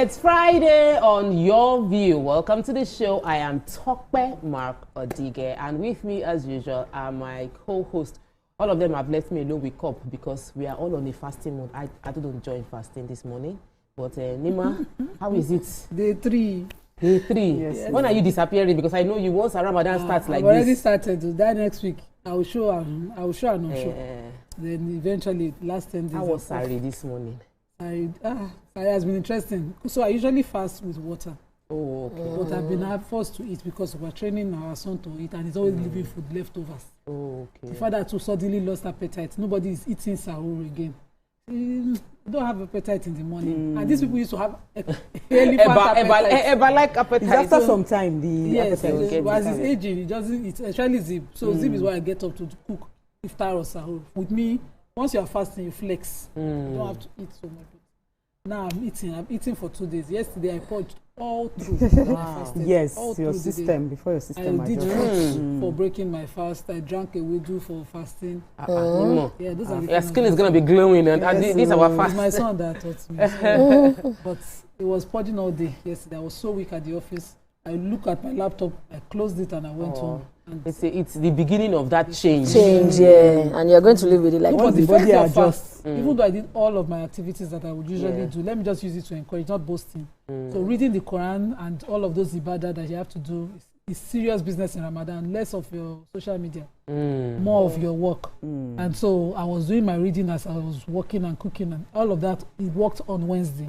It's Friday on Your View. Welcome to the show. I am Tokpe Mark Odige, and with me, as usual, are my co-hosts. All of them have left me alone with cup because we are all on a fasting mode. I didn't join fasting this morning, but Nima, how is it? Day 3. Day 3. Yes. When are you disappearing? Because I know you once Ramadan starts like I've already this. started. That next week, I will show and not show. Then eventually, last 10 days. How was Sari this morning? Sari has been interesting. So I usually fast with water. Oh, okay. But I've been forced to eat because we're training our son to eat, and he's always leaving food leftovers. Oh, okay. The father too suddenly lost appetite. Nobody is eating sahur again. You don't have appetite in the morning. And these people used to have like appetite. It's after some time the appetite. As he's aging, he doesn't eat, especially Zip. So Zip is why I get up to cook iftar or sahur. With me, once you are fasting, you flex. You don't have to eat so much. Now I'm eating for 2 days. Yesterday I purged all through. Yes, your system, before your system. I did fruits for breaking my fast. I drank a wedu for fasting. Yeah, those are your skin is going to be glowing, and these are our fast. It's my son that taught me. But it was purging all day yesterday. I was so weak at the office. I looked at my laptop, I closed it, and I went home. It's the beginning of that change. And you're going to live with it like once the body adjusts. Even though I did all of my activities that I would usually do, let me just use it to encourage, not boasting. So reading the Quran and all of those ibadah that you have to do is serious business in Ramadan. Less of your social media, more of your work. And so I was doing my reading as I was working and cooking, and all of that. It worked on Wednesday,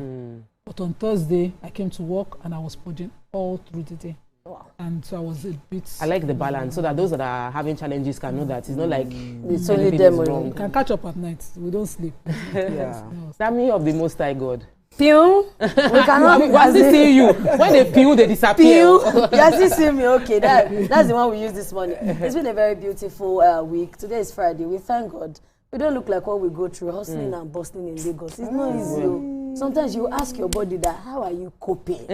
but on Thursday I came to work and I was purging all through the day. Wow. And so I was a bit. I like the balance so that those that are having challenges can know that it's not like it's only them wrong. You can catch up at night. We don't sleep. That me of the Most High God. Pew. We cannot. We still see you. When they pew, they disappear. Pew. You are still seeing me. Okay, that's the one we used this morning. It's been a very beautiful week. Today is Friday. We thank God. We don't look like what we go through, hustling and bustling in Lagos. It's not easy. Sometimes you ask your body that, how are you coping?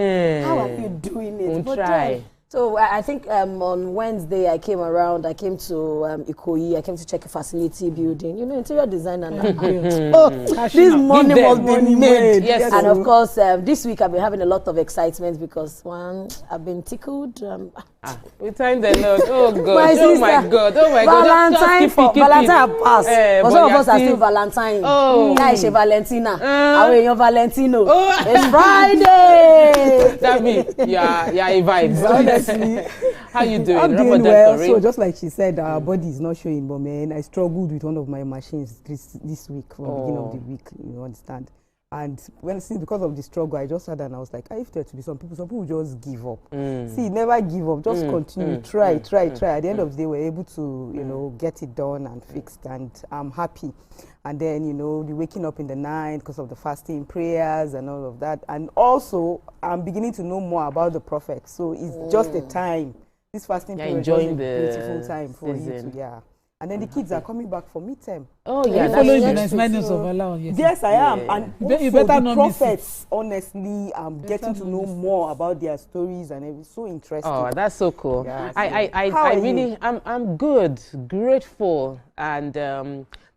How are you doing it? Don't try. So I think on Wednesday I came around. I came to Ikoyi. I came to check a facility building. You know, interior design and this money must be made. Yes. And of course, this week I've been having a lot of excitement because one, I've been tickled. We thank the Lord. Oh God! My sister, oh my God! Valentine just keep Valentine pass. But some of us are still Valentine. Yeah, it's Valentina. Our Valentino. It's Friday. That means yeah, a vibe. Honestly, how you doing? I'm doing well. So just like she said, our body is not showing, but man, I struggled with one of my machines this week from the beginning of the week. You understand? And because of the struggle, I just had and I was like, if there to be some people just give up. See, never give up. Just continue. Try. At the end of the day, we're able to, get it done and fixed, and I'm happy. And then, the waking up in the night because of the fasting prayers and all of that. And also, I'm beginning to know more about the prophet. So it's just a time. This fasting period is a beautiful time for you to, And then the kids are coming back for midterm. Oh yeah, that's following the nice minus of Allah. Yes, I am. And you better the prophets, honestly, I'm getting to know more about their stories, and it's so interesting. Oh, that's so cool. Yeah. I'm good, grateful, and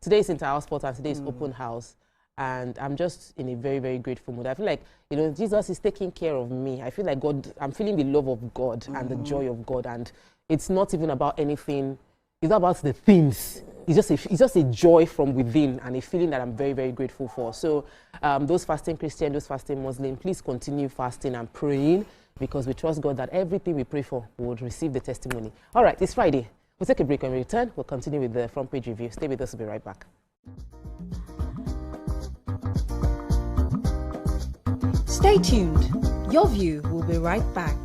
today is Inter-House Sport and today is open house, and I'm just in a very, very grateful mood. I feel like Jesus is taking care of me. I feel like I'm feeling the love of God and the joy of God, and it's not even about anything. It's not about the things. It's just a joy from within and a feeling that I'm very, very grateful for. So those fasting Christian, those fasting Muslim, please continue fasting and praying, because we trust God that everything we pray for will receive the testimony. All right, it's Friday. We'll take a break. When we return, we'll continue with the front page review. Stay with us. We'll be right back. Stay tuned. Your View will be right back.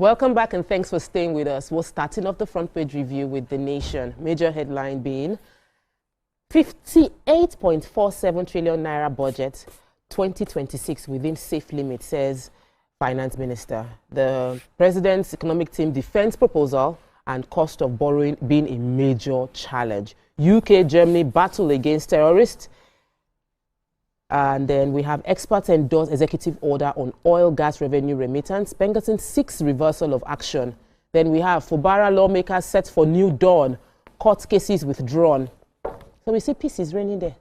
Welcome back and thanks for staying with us. We're starting off the front page review with The Nation. Major headline being 58.47 trillion naira budget 2026 within safe limits, says Finance Minister. The President's economic team defends proposal and cost of borrowing being a major challenge. UK, Germany battle against terrorists. And then we have experts endorse executive order on oil gas revenue remittance. Bengerton 6 reversal of action. Then we have Fubara lawmakers set for new dawn. Court cases withdrawn. So we see peace is reigning there.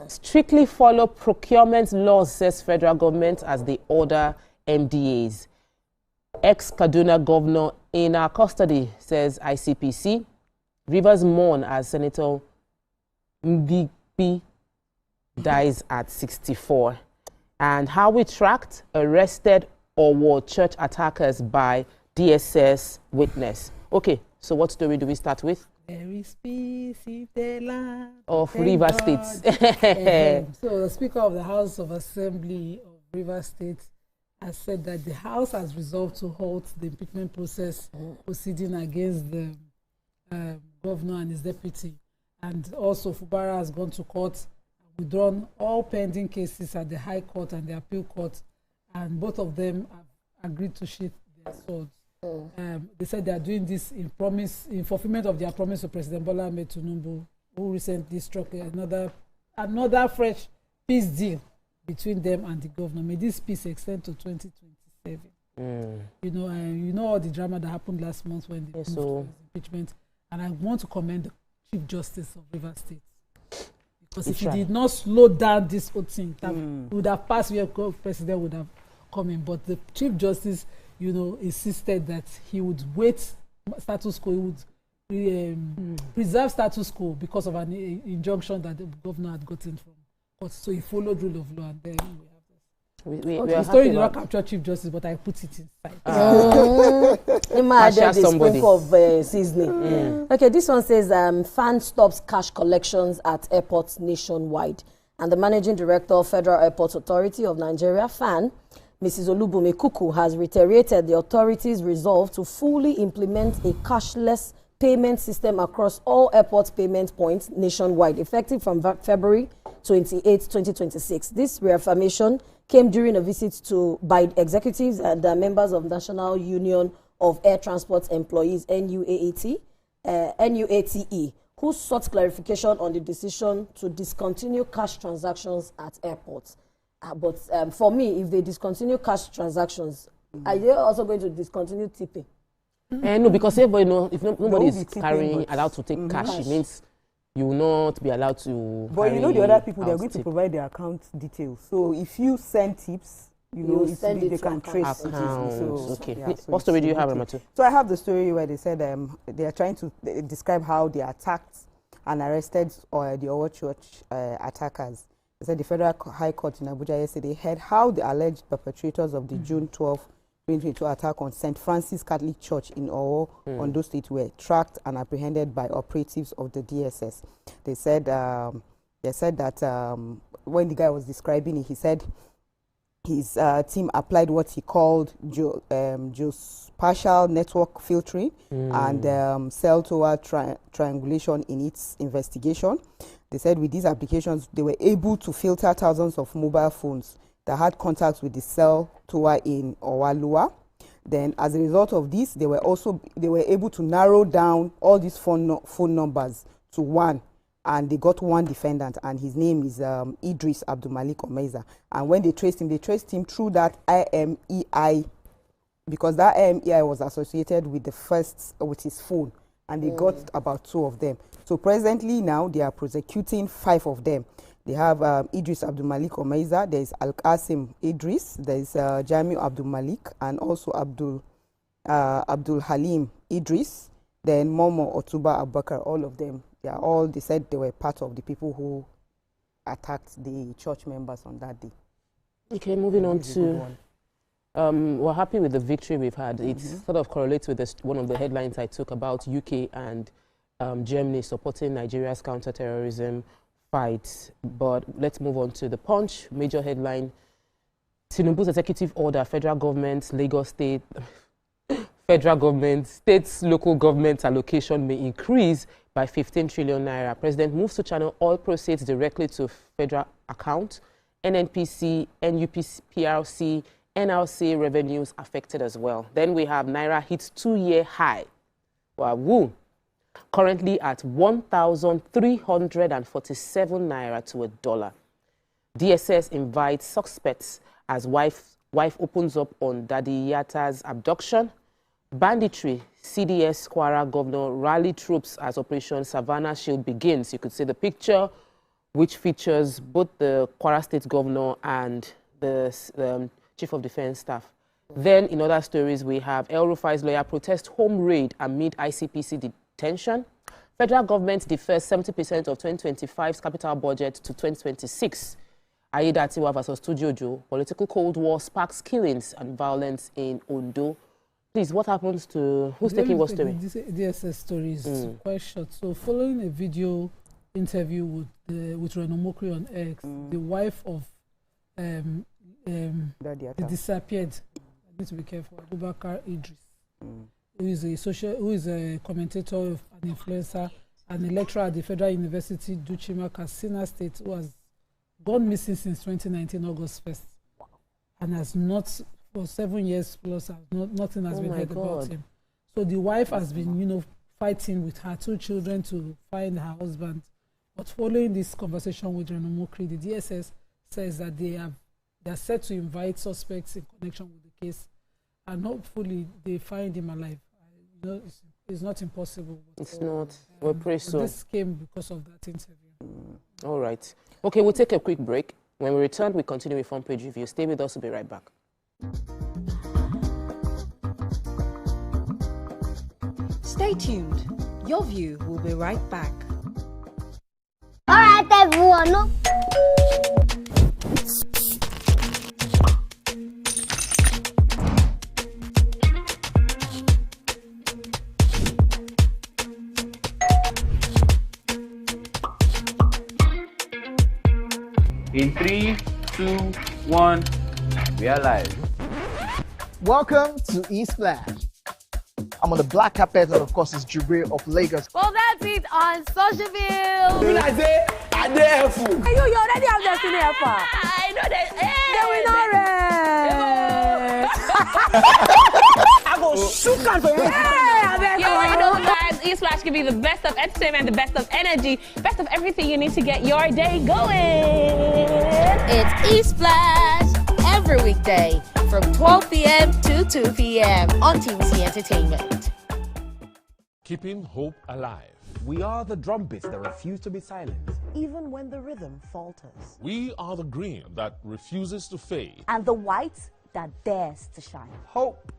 Strictly follow procurement laws, says federal government as they order MDAs. Ex-Kaduna governor in our custody, says ICPC. Rivers mourn as Senator Mgibi dies at 64. And how we tracked arrested Owo church attackers by DSS witness. Okay, so what story do we start with? There is peace in the land of River State. So the Speaker of the House of Assembly of River State has said that the House has resolved to halt the impeachment process proceeding against the governor and his deputy. And also Fubara has gone to court, withdrawn all pending cases at the High Court and the Appeal Court, and both of them have agreed to sheath their swords. They said they are doing this in fulfillment of their promise to President Bola Ahmed Tinubu, who recently struck another fresh peace deal between them and the governor. May this peace extend to 2027. You know all the drama that happened last month when they moved to impeachment, and I want to commend the Chief Justice of River State. Because if he did not slow down this whole thing, that would have passed where the president would have come in. But the Chief Justice, insisted that he would wait status quo, he would preserve status quo because of an injunction that the governor had gotten from court. So he followed rule of law, and then we have this. The story did not capture Chief Justice, but I put it inside. In my added the sprinkle of seasoning. Okay, this one says FAN stops cash collections at airports nationwide. And the Managing Director of Federal Airports Authority of Nigeria, FAN, Mrs. Olubume Kuku, has reiterated the authority's resolve to fully implement a cashless payment system across all airport payment points nationwide, effective from February 28, 2026. This reaffirmation came during a visit by executives and members of National Union of Air Transport Employees, NUATE, who sought clarification on the decision to discontinue cash transactions at airports. But for me, if they discontinue cash transactions, are they also going to discontinue tipping? No, because everybody knows if nobody is allowed to take cash, it means you will not be allowed to. But you know the other people, they're going to provide their account details. So if you send tips, they can trace it. Okay. What story do you have, Ramatu? So I have the story where they said they are trying to describe how they attacked and arrested the Owo Church attackers. They said the Federal High Court in Abuja yesterday heard how the alleged perpetrators of the June 12, 2022 attack on St. Francis Catholic Church in Owo, Ondo State, were tracked and apprehended by operatives of the DSS. They said that when the guy was describing it, he said his team applied what he called geospatial network filtering and cell tower triangulation in its investigation. They said with these applications, they were able to filter thousands of mobile phones that had contacts with the cell tower in Owalua. Then, as a result of this, they were able to narrow down all these phone numbers to one, and they got one defendant, and his name is Idris Abdulmalik Omeza. And when they traced him through that IMEI, because that IMEI was associated with with his phone, and they got about 2 of them. So presently now they are prosecuting 5 of them. They have Idris Abdulmalik Omeza, there is Al-Qasim Idris, there is Jamiu Abdulmalik, and also Abdul Halim Idris, then Momo Otuba Abubakar. All of them, they said they were part of the people who attacked the church members on that day. Okay, moving on to, we're happy with the victory we've had. It sort of correlates with one of the headlines I took about UK and Germany supporting Nigeria's counter-terrorism fight. But let's move on to the Punch. Major headline: Tinubu's executive order, federal government, Lagos State federal government, states, local government allocation may increase by 15 trillion naira. President moves to channel all proceeds directly to federal account. NNPC, NUPPRC, NLC revenues affected as well. Then we have Naira hits 2-year high. Wow, woo. Currently at 1,347 Naira to a dollar. DSS invites suspects as wife opens up on Daddy Yatta's abduction. Banditry, CDS Kwara governor rally troops as Operation Savannah Shield begins. You could see the picture, which features both the Kwara State governor and the Chief of Defense Staff. Then, in other stories, we have El Rufai's lawyer protest home raid amid ICPC detention. Federal government defers 70% of 2025's capital budget to 2026. Aida Atiwa versus Tujojo, political cold war sparks killings and violence in Ondo. Please, what happens to... Who's taking what story? The DSS story is quite short. So, following a video interview with Reno Mokri on X, the wife of the disappeared, I need to be careful, Bakere Idris, who is a commentator, an influencer, and a lecturer at the Federal University, Duchima, Katsina State, who has gone missing since 2019, August 1st, and has not, for 7 years plus, nothing has been heard about him. So the wife has been, fighting with her 2 children to find her husband. But following this conversation with Reno Mokri, the DSS says that they are set to invite suspects in connection with the case, and hopefully they find him alive. It's not impossible. It's not. We'll pray so. This came because of that interview. All right. Okay, we'll take a quick break. When we return, we continue with Front Page Review. Stay with us. We'll be right back. Stay tuned. Your view will be right back. All right, everyone. No? In 3, 2, 1, we are live. Welcome to Eastland. I'm on the black carpet, and of course, it's Jubril of Lagos. Well, that's it on SocialVille. When I say, I dare fool. You already have Destiny Alpha. I know that. They will not rest. I go shoot out for you. You already know, guys. eSplash can be the best of entertainment, the best of energy, best of everything you need to get your day going. It's eSplash every weekday from 12 p.m. to 2 p.m. on TVC Entertainment. Keeping hope alive. We are the drumbeats that refuse to be silenced, even when the rhythm falters. We are the green that refuses to fade. And the white that dares to shine. Hope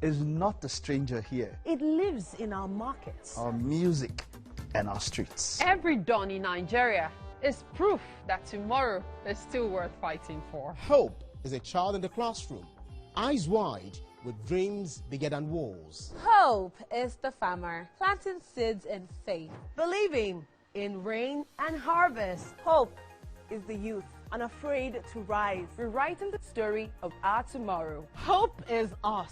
is not a stranger here. It lives in our markets, our music, and our streets. Every dawn in Nigeria is proof that tomorrow is still worth fighting for. Hope is a child in the classroom, eyes wide, with dreams bigger than walls. Hope is the farmer planting seeds in faith, believing in rain and harvest. Hope is the youth unafraid to rise, rewriting the story of our tomorrow. Hope is us,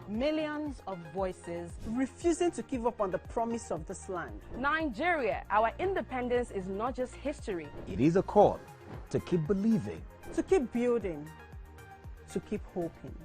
millions of voices refusing to give up on the promise of this land. Nigeria, our independence is not just history. It is a call to keep believing, to keep building, to keep hoping.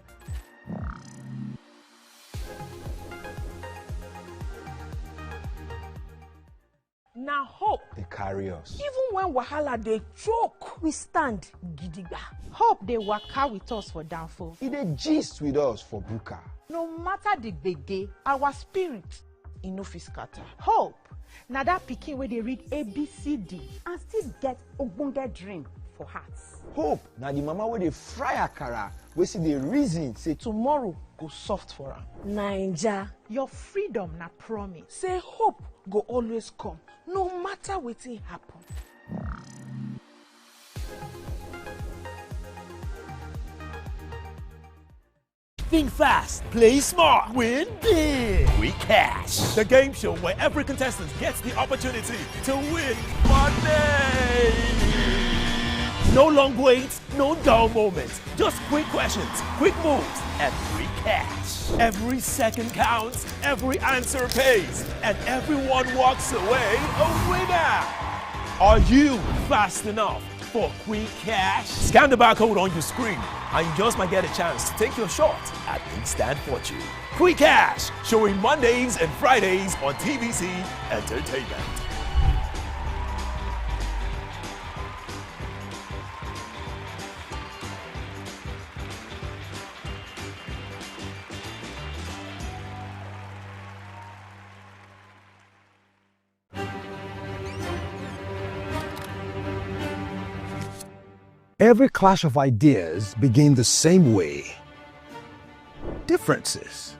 Now hope they carry us. Even when wahala they choke, we stand gidigba. Hope they waka with us for downfall. They gist with us for buka. No matter the gbege, our spirit in no fit scatter. Hope now that pikin where they read ABCD and still get ogbonge dream for hearts. Hope now the mama where they fry akara, we see the reason say tomorrow go soft for her. Naija, your freedom na promise. Say hope go always come, no matter wetin happen. Think fast, play smart, win big. We Cash, the game show where every contestant gets the opportunity to win money. No long waits, no dull moments. Just quick questions, quick moves, and quick cash. Every second counts, every answer pays, and everyone walks away a winner. Are you fast enough for quick cash? Scan the barcode on your screen, and you just might get a chance to take your shot at instant fortune. Quick Cash, showing Mondays and Fridays on TVC Entertainment. Every clash of ideas begin the same way. Differences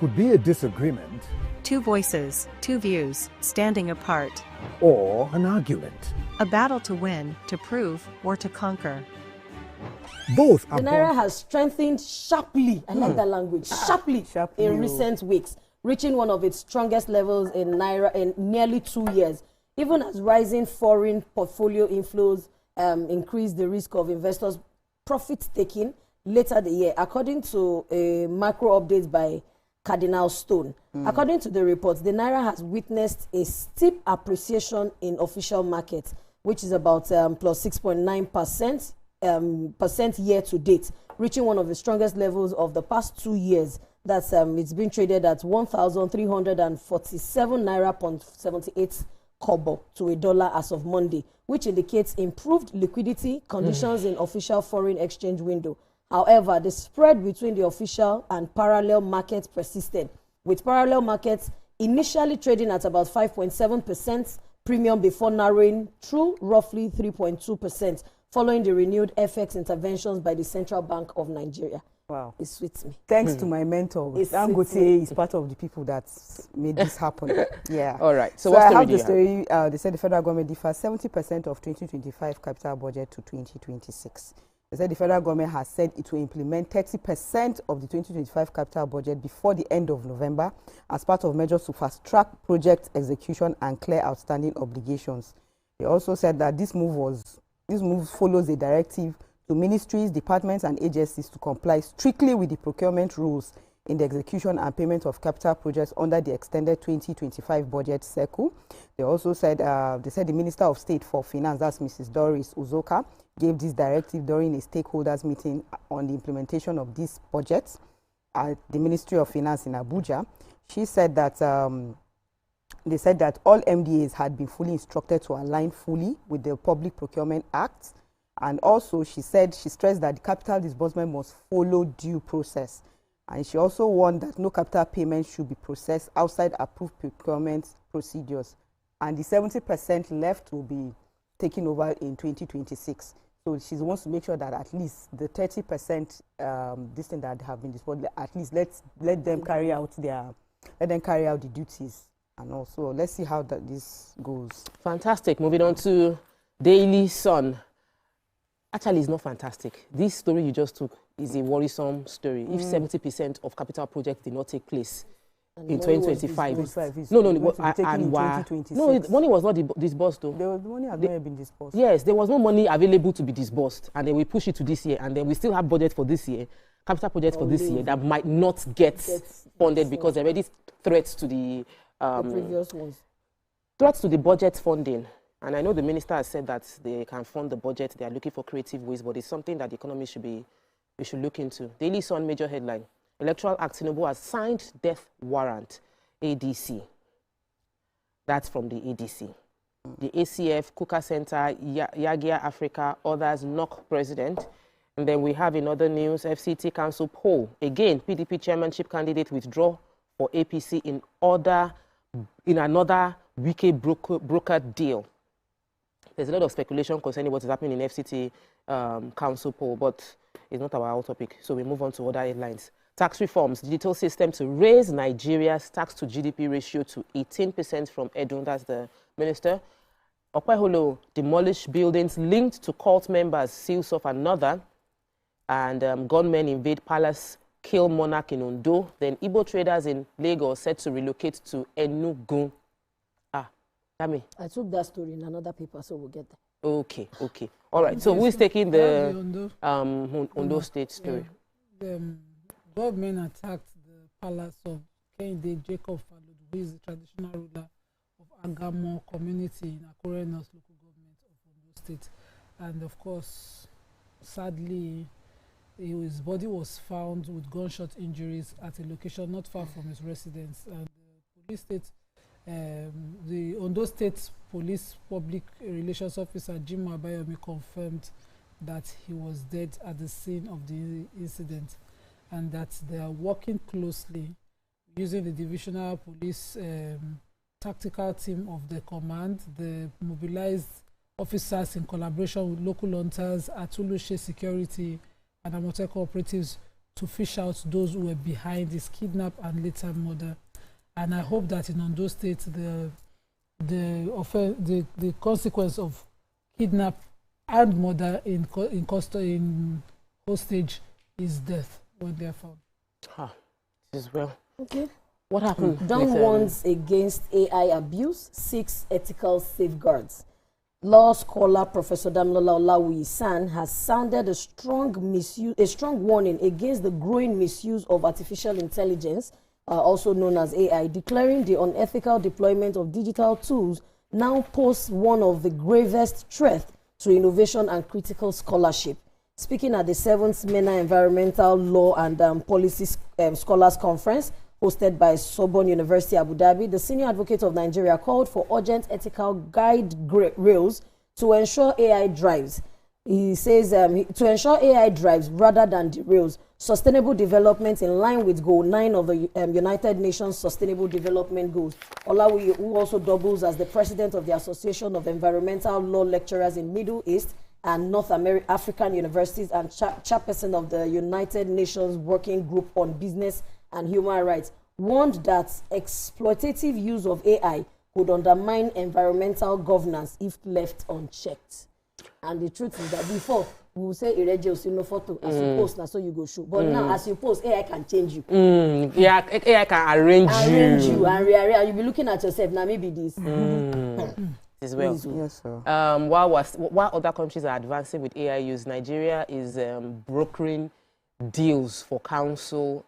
could be a disagreement, two voices, two views, standing apart, or an argument. a battle to win, to prove, or to conquer. Both are The Naira has strengthened sharply, I like that language, sharply in recent weeks, reaching one of its strongest levels in Naira in nearly 2 years, even as rising foreign portfolio inflows increase the risk of investors' profit-taking later the year, according to a macro update by Cardinal Stone. According to the reports, the Naira has witnessed a steep appreciation in official markets, which is about plus 6.9% year to date, reaching one of the strongest levels of the past 2 years. That's it's been traded at 1,347 Naira 78 kobo to a dollar as of Monday, which indicates improved liquidity conditions in official foreign exchange window. However, the spread between the official and parallel markets persisted, with parallel markets initially trading at about 5.7% premium before narrowing through roughly 3.2% following the renewed FX interventions by the Central Bank of Nigeria. Wow. It sweets me. Thanks to my mentor. Dangote is part of the people that made this happen. Yeah. All right. So I what's have the story. They said the federal government defers 70% of 2025 capital budget to 2026. They said the federal government has said it will implement 30% of the 2025 capital budget before the end of November as part of measures to fast-track project execution and clear outstanding obligations. They also said that this move follows a directive to ministries, departments, and agencies to comply strictly with the procurement rules in the execution and payment of capital projects under the extended 2025 budget cycle. They also said, the Minister of State for Finance, that's Mrs. Doris Uzoka, gave this directive during a stakeholders meeting on the implementation of this budget at the Ministry of Finance in Abuja. She said that they said that all MDAs had been fully instructed to align fully with the Public Procurement Act. And also, she stressed that the capital disbursement must follow due process. And she also warned that no capital payment should be processed outside approved procurement procedures. And the 70% left will be taken over in 2026. So she wants to make sure that at least the 30% this thing that have been disbursed, at least let them carry out the duties. And also, let's see how this goes. Fantastic. Moving on to Daily Sun. Actually, it's not fantastic. This story you just took is a worrisome story. If 70% of capital projects did not take place in 2025, money was not disbursed though. The money had not been disbursed. Yes, there was no money available to be disbursed, and then we push it to this year, and then we still have budget for this year, capital projects for this year that might not get funded because there are already threats to the previous ones. Threats to the budget funding. And I know the minister has said that they can fund the budget. They are looking for creative ways, but it's something that the economy we should look into. Daily Sun major headline: Electoral Act Tinubu has signed death warrant. ADC. That's from the ADC. The ACF, Kuka Center, Yagia Africa, others knock president. And then we have in other news, FCT Council poll. Again, PDP chairmanship candidate withdraw for APC in another Wike broker deal. There's a lot of speculation concerning what is happening in FCT Council poll, but it's not our topic. So we move on to other headlines. Tax reforms, digital system to raise Nigeria's tax to GDP ratio to 18% from Edun. That's the minister. Okweholo, demolish buildings linked to cult members, seals off another. And gunmen invade palace, kill monarch in Ondo. Then Igbo traders in Lagos set to relocate to Enugu. Tami. I took that story in another paper, so we'll get there. Okay. All right. So who is taking the Ondo State story? The government attacked the palace of Kehinde Jacob Falod, who is the traditional ruler of Agamo community in Akure North local government of Ondo State. And of course, sadly, his body was found with gunshot injuries at a location not far from his residence. And the Ondo State Police Public Relations Officer Jim Abayomi confirmed that he was dead at the scene of the incident, and that they are working closely using the divisional police tactical team of the command, the mobilized officers in collaboration with local hunters, Atulushe Security and Amoteco operatives to fish out those who were behind his kidnap and later murder. And I hope that in Ondo State, the consequence of kidnap and murder in hostage is death when they are found. As well. Okay. What happened? Dawn warns against AI abuse, 6 ethical safeguards. Law scholar Professor Damilola Olawisan has sounded a strong warning against the growing misuse of artificial intelligence, also known as AI, declaring the unethical deployment of digital tools now pose one of the gravest threats to innovation and critical scholarship. Speaking at the 7th MENA Environmental Law and Policy Scholars Conference, hosted by Sorbonne University, Abu Dhabi, the senior advocate of Nigeria called for urgent ethical guide rails to ensure AI drives. He says to ensure AI drives rather than derails sustainable development in line with Goal 9 of the United Nations Sustainable Development Goals. Olawi, who also doubles as the president of the Association of Environmental Law Lecturers in Middle East and North African Universities and chairperson of the United Nations Working Group on Business and Human Rights, warned that exploitative use of AI could undermine environmental governance if left unchecked. And the truth is that before, we will say Ireti will see no photo, as you post, now so you go show. But now, as you post, AI can change you. Yeah, AI can arrange you and rearrange, and you'll be looking at yourself, now maybe this. As well. Yes, sir. While other countries are advancing with AI use, Nigeria is brokering deals for council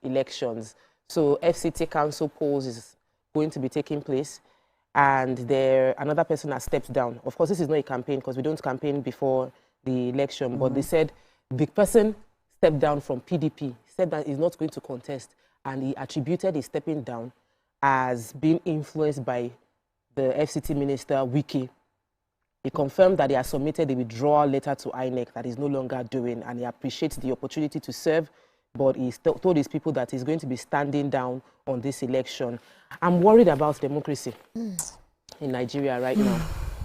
elections. So FCT council polls is going to be taking place, and another person has stepped down. Of course, this is not a campaign because we don't campaign before the election, but they said the person stepped down from PDP, said that he's not going to contest, and he attributed his stepping down as being influenced by the FCT minister, Wiki. He confirmed that he has submitted a withdrawal letter to INEC that he's no longer doing, and he appreciates the opportunity to serve, but he told his people that he's going to be standing down on this election. I'm worried about democracy in Nigeria right now,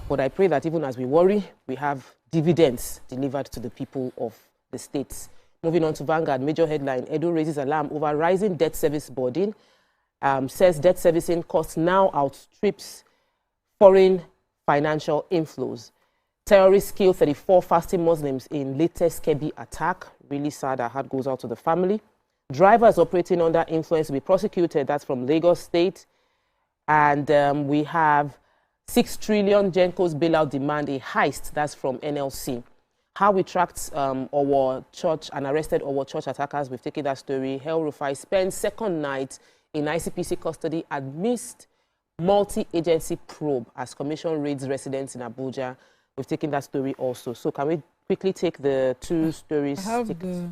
but I pray that even as we worry, we have dividends delivered to the people of the states. Moving on to Vanguard, major headline, Edo raises alarm over rising debt service burden, says debt servicing costs now outstrips foreign financial inflows. Terrorists kill 34 fasting Muslims in latest Kebbi attack. Really sad. Our heart goes out to the family. Drivers operating under influence will be prosecuted. That's from Lagos State. And we have 6 trillion Genco's bailout demand, a heist. That's from NLC. How we tracked our church and arrested our church attackers. We've taken that story. El Rufai spends second night in ICPC custody amidst multi-agency probe as commission raids residents in Abuja. We've taken that story also. So can we quickly take the 2 stories? I have the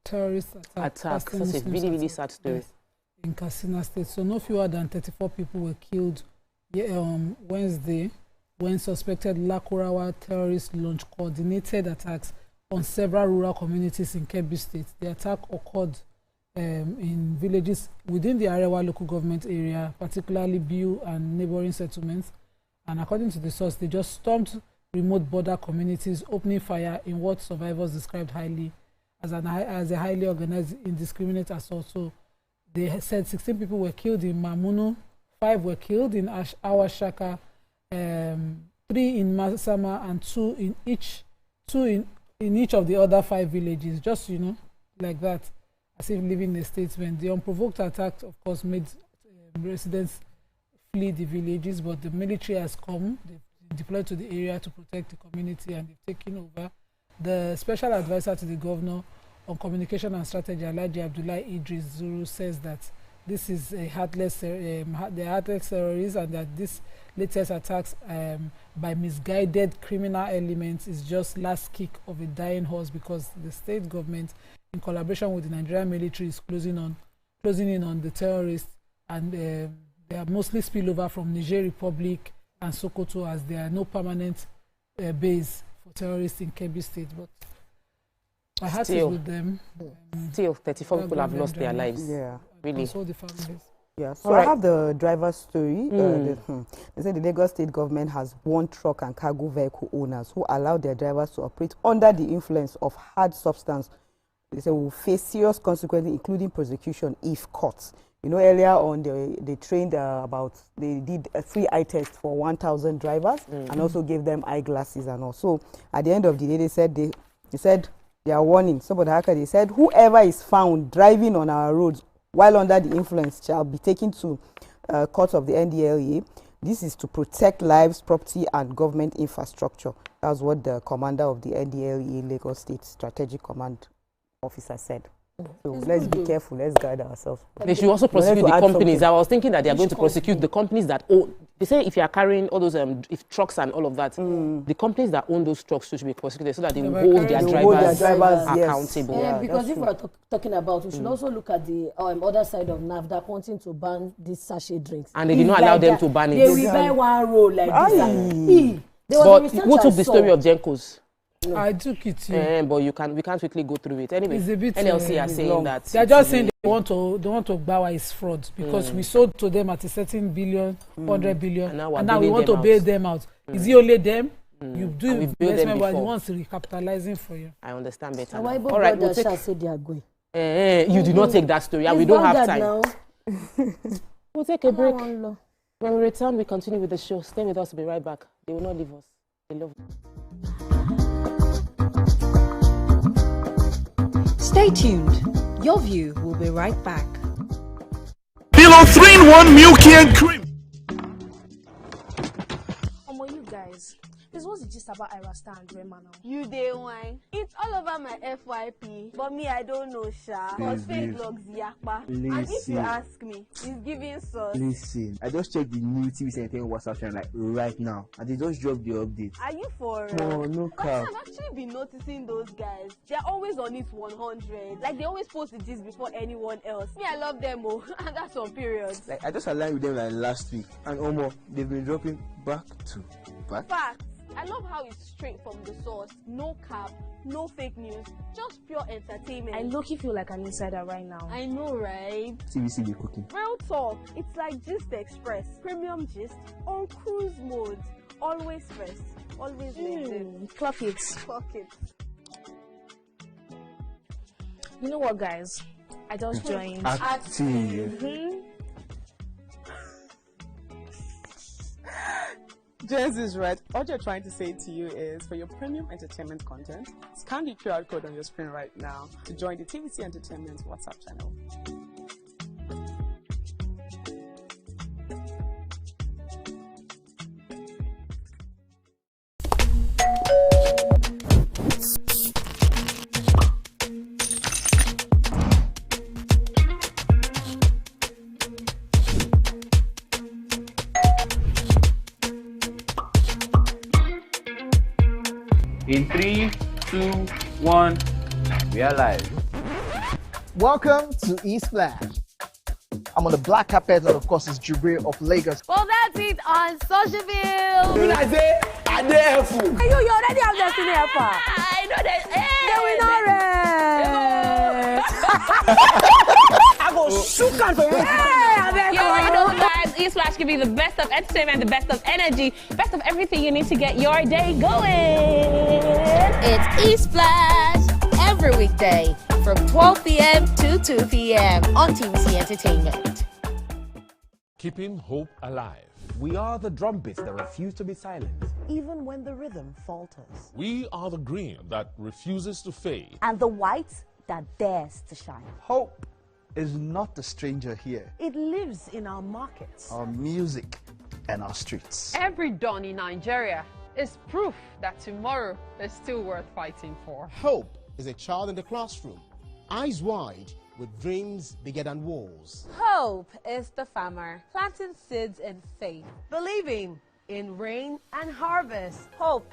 terrorist attack. That's a really, really sad story. In Katsina State. So no fewer than 34 people were killed Wednesday when suspected Lakurawa terrorists launched coordinated attacks on several rural communities in Kebbi State. The attack occurred in villages within the Arewa local government area, particularly Biu and neighboring settlements. And according to the source, they just stormed remote border communities, opening fire in what survivors described as a highly organized, indiscriminate assault. So they said 16 people were killed in Mamuno, 5 were killed in Awashaka, 3 in Masama, and 2 in each of the other 5 villages. Just, like that, as if leaving a statement. The unprovoked attack, of course, made residents flee the villages, but the military has come. They've deployed to the area to protect the community, and they've taken over. The special advisor to the governor on communication and strategy, Alhaji Abdullahi Idris Zuru, says that this is a heartless terrorists, and that this latest attacks by misguided criminal elements is just last kick of a dying horse, because the state government, in collaboration with the Nigerian military, is closing in on the terrorists, and they are mostly spillover from Niger Republic and Sokoto, as there are no permanent base for terrorists in Kebbi State. But my heart is with them. Still, 34 people have lost their lives. Yeah, really. Also the families. Yeah, so I have the driver's story. They say the Lagos state government has warned truck and cargo vehicle owners who allow their drivers to operate under the influence of hard substance. They say will face serious consequences, including prosecution if caught. You know, earlier on, they trained they did a free eye test for 1,000 drivers and also gave them eyeglasses and all. So at the end of the day, they said they are warning. They said whoever is found driving on our roads while under the influence shall be taken to court of the NDLEA. This is to protect lives, property, and government infrastructure. That's what the commander of the NDLEA Lagos State Strategic Command officer said. So let's be careful. Let's guide ourselves. They should also prosecute the companies. I was thinking that they are going to prosecute the companies that own. They say if you are carrying all those if trucks and all of that, the companies that own those trucks should be prosecuted so that they will hold their drivers accountable. Yeah, because if we are talking about, we should also look at the other side of NAFDAC wanting to ban these sachet drinks. And they did not allow them to ban it. They will buy one roll like this. But who took the story of Jenko's? No. I took it too. But we can't quickly go through it. Anyway, it's a bit, NLC are saying that they are just saying they want to buy is fraud because we sold to them at a certain billion, 100 billion, and now we want to bail them out. Is it only them? You do investment, but he wants to recapitalizing for you. I understand better. All right, we'll take. Say they are going. You do not take that story, and we don't have time. We'll take a break. When we return, we continue with the show. Stay with us. We'll be right back. They will not leave us. They love us. Stay tuned. Your view will be right back. Below 3-in-1 Milky and Cream. You guys, this was just about Irasta and Rema now. You day wine. It's all over my FYP, but me I don't know, Sha. Cause fake blogs yakpa. And if you ask me, it's giving sauce. Listen, I just checked the new tvcentertainment WhatsApp channel like right now, and they just dropped the update. Are you for real? No cap. I've actually been noticing those guys. They're always on it 100. Like they always post the gist before anyone else. Me, I love them, and that's on periods. Like I just aligned with them like last week, and they've been dropping back to back. Facts. I love how it's straight from the source. No cap, no fake news, just pure entertainment. I low-key feel like an insider right now. I know, right? TVC be cooking. Real talk. It's like Gist Express. Premium gist on cruise mode. Always first. Always Clock it. Clock it. You know what, guys? I just joined. Active. Jens is right. All you're trying to say to you is for your premium entertainment content, scan the QR code on your screen right now to join the TVC Entertainment WhatsApp channel. In 3, 2, 1, we are live. Welcome to E-Splash. I'm on the black carpet, and of course, it's Jibril of Lagos. Well, that's it on SocialVille. When I say, I dare fool. You already have Destiny Alpha. I know that. They will not rest. I go shoot out for you. You already know, guys. E-Splash give you the best of entertainment, the best of energy, best of everything you need to get your day going. It's E-Splash every weekday from 12 p.m. to 2 p.m. on TVC Entertainment. Keeping hope alive. We are the trumpets that refuse to be silenced, even when the rhythm falters. We are the green that refuses to fade. And the white that dares to shine. Hope is not a stranger here. It lives in our markets, Our music and our streets. Every dawn in Nigeria is proof that tomorrow is still worth fighting for. Hope is a child in the classroom, eyes wide, with dreams bigger than walls. Hope is the farmer planting seeds in faith, believing in rain and harvest. Hope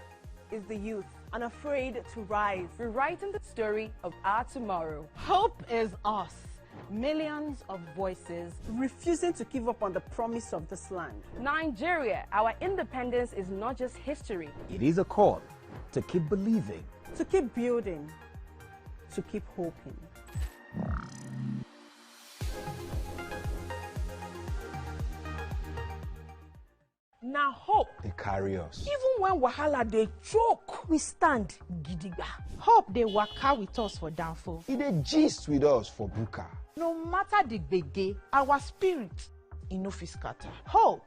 is the youth unafraid to rise, rewriting the story of our tomorrow. Hope is us, millions of voices refusing to give up on the promise of this land. Nigeria, our independence is not just history. It is a call to keep believing, To keep building, to keep hoping. Now hope. they carry us. Even when wahala dey choke, we stand gidigba. Hope dey waka with us for downfall. It dey gist with us for buka. No matter the gbege, our spirit e no fit scatter. Hope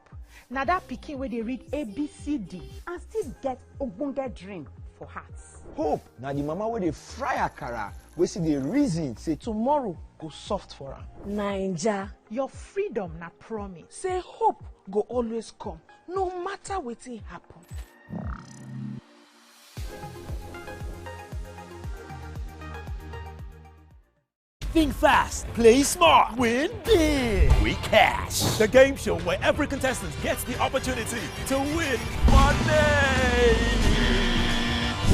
na that pikin wey dey read ABCD and still get ogbonge dream for hearts. Hope na the mama wey dey fry akara, wey see the reason say Tomorrow go soft for am. Naija, Your freedom na promise. Say hope go always come, no matter wetin happen. Think fast, play smart, win big. We Cash, the game show where every contestant gets the opportunity to win money.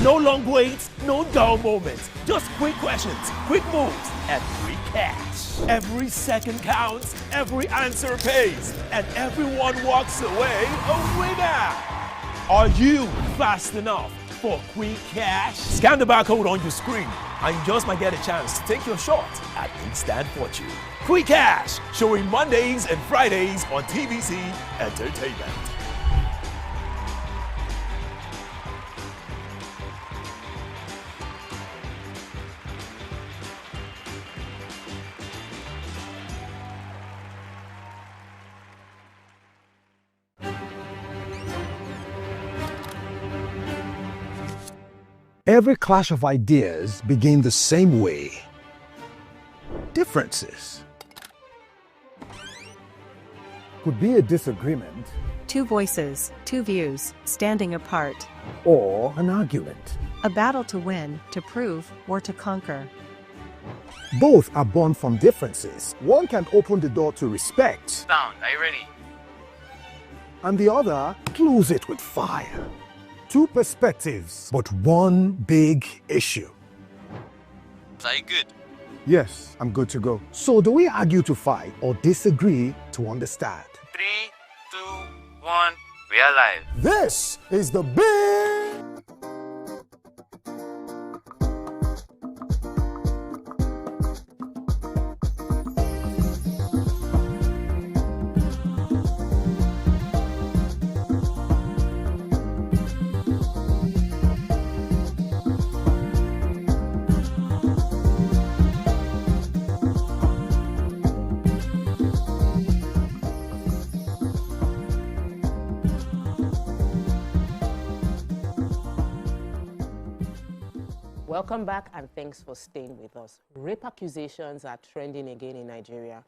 No long waits, no dull moments, just quick questions, quick moves, and free cash. Every second counts, every answer pays, and everyone walks away a winner. Are you fast enough for quick cash? Scan the barcode on your screen and you just might get a chance to take your shot at instant fortune. Quick Cash, showing Mondays and Fridays on TVC Entertainment. Every clash of ideas begin the same way. Differences could be a disagreement Two voices, two views, standing apart. or an argument. A battle to win, to prove, or to conquer. Both are born from differences. One can open the door to respect, Sound, are you ready? and the other close it with fire. Two perspectives, but one big issue. Are you good? Yes, I'm good to go. So do we argue to fight or disagree to understand? 3, 2, 1, we are live. This is the big... Welcome back and thanks for staying with us. Rape accusations are trending again in Nigeria.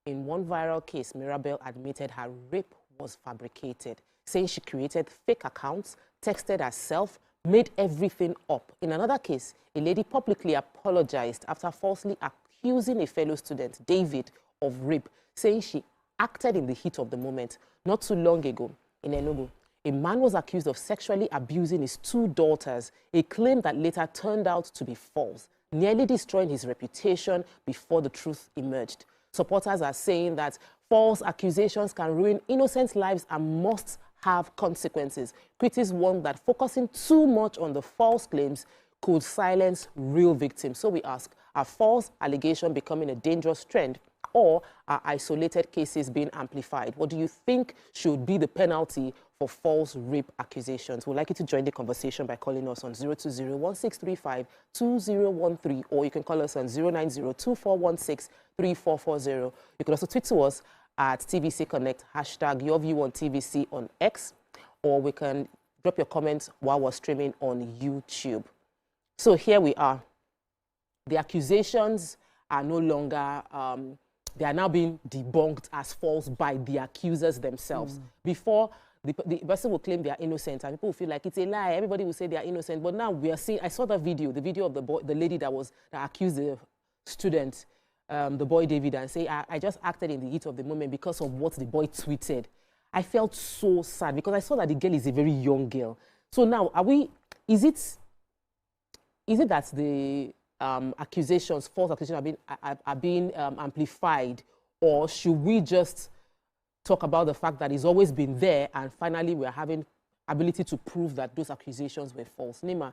In one viral case, Mirabel admitted her rape was fabricated, saying she created fake accounts, texted herself, made everything up. In another case, a lady publicly apologized after falsely accusing a fellow student, David, of rape, saying she acted in the heat of the moment. Not too long ago, in Enugu, a man was accused of sexually abusing his 2 daughters, a claim that later turned out to be false, nearly destroying his reputation before the truth emerged. Supporters are saying that false accusations can ruin innocent lives and must have consequences. Critics warn that focusing too much on the false claims could silence real victims. So we ask, are false allegations becoming a dangerous trend, or are isolated cases being amplified? What do you think should be the penalty for false rape accusations? We'd like you to join the conversation by calling us on 020-1635-2013, or you can call us on 090-2416-3440. You can also tweet to us at TVC Connect, hashtag your view on TVC on X, or we can drop your comments while we're streaming on YouTube. So here we are. The accusations are no longer, they are now being debunked as false by the accusers themselves. Before, the person will claim they are innocent, and people will feel like it's a lie. Everybody will say they are innocent. But now we are seeing, I saw the video of the lady that accused the student, the boy David, and say, I just acted in the heat of the moment because of what the boy tweeted. I felt so sad because I saw that the girl is a very young girl. So now, is it that the accusations, false accusations are being amplified, or should we just talk about the fact that it's always been there and finally we're having ability to prove that those accusations were false? Nima,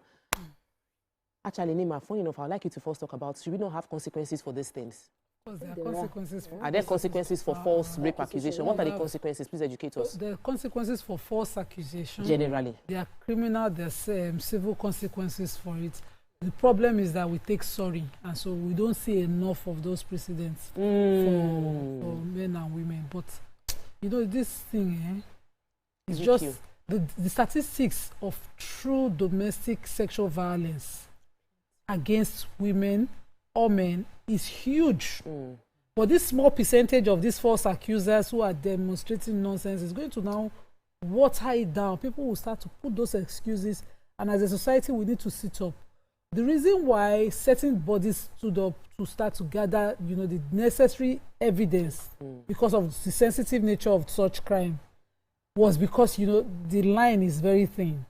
actually, Nima, funny enough, I'd like you to first talk about, should we not have consequences for these things? There are consequences. Are there consequences for false rape accusation? What are the consequences? Please educate us. The consequences for false accusation. Generally. They are criminal, there's civil consequences for it. The problem is that we take sorry, and so we don't see enough of those precedents for men and women. But, you know, this thing is just the statistics of true domestic sexual violence against women or men is huge. But this small percentage of these false accusers who are demonstrating nonsense is going to now water it down. People will start to put those excuses, and as a society we need to sit up. The reason why certain bodies stood up to start to gather, you know, the necessary evidence because of the sensitive nature of such crime was because, you know, the line is very thin.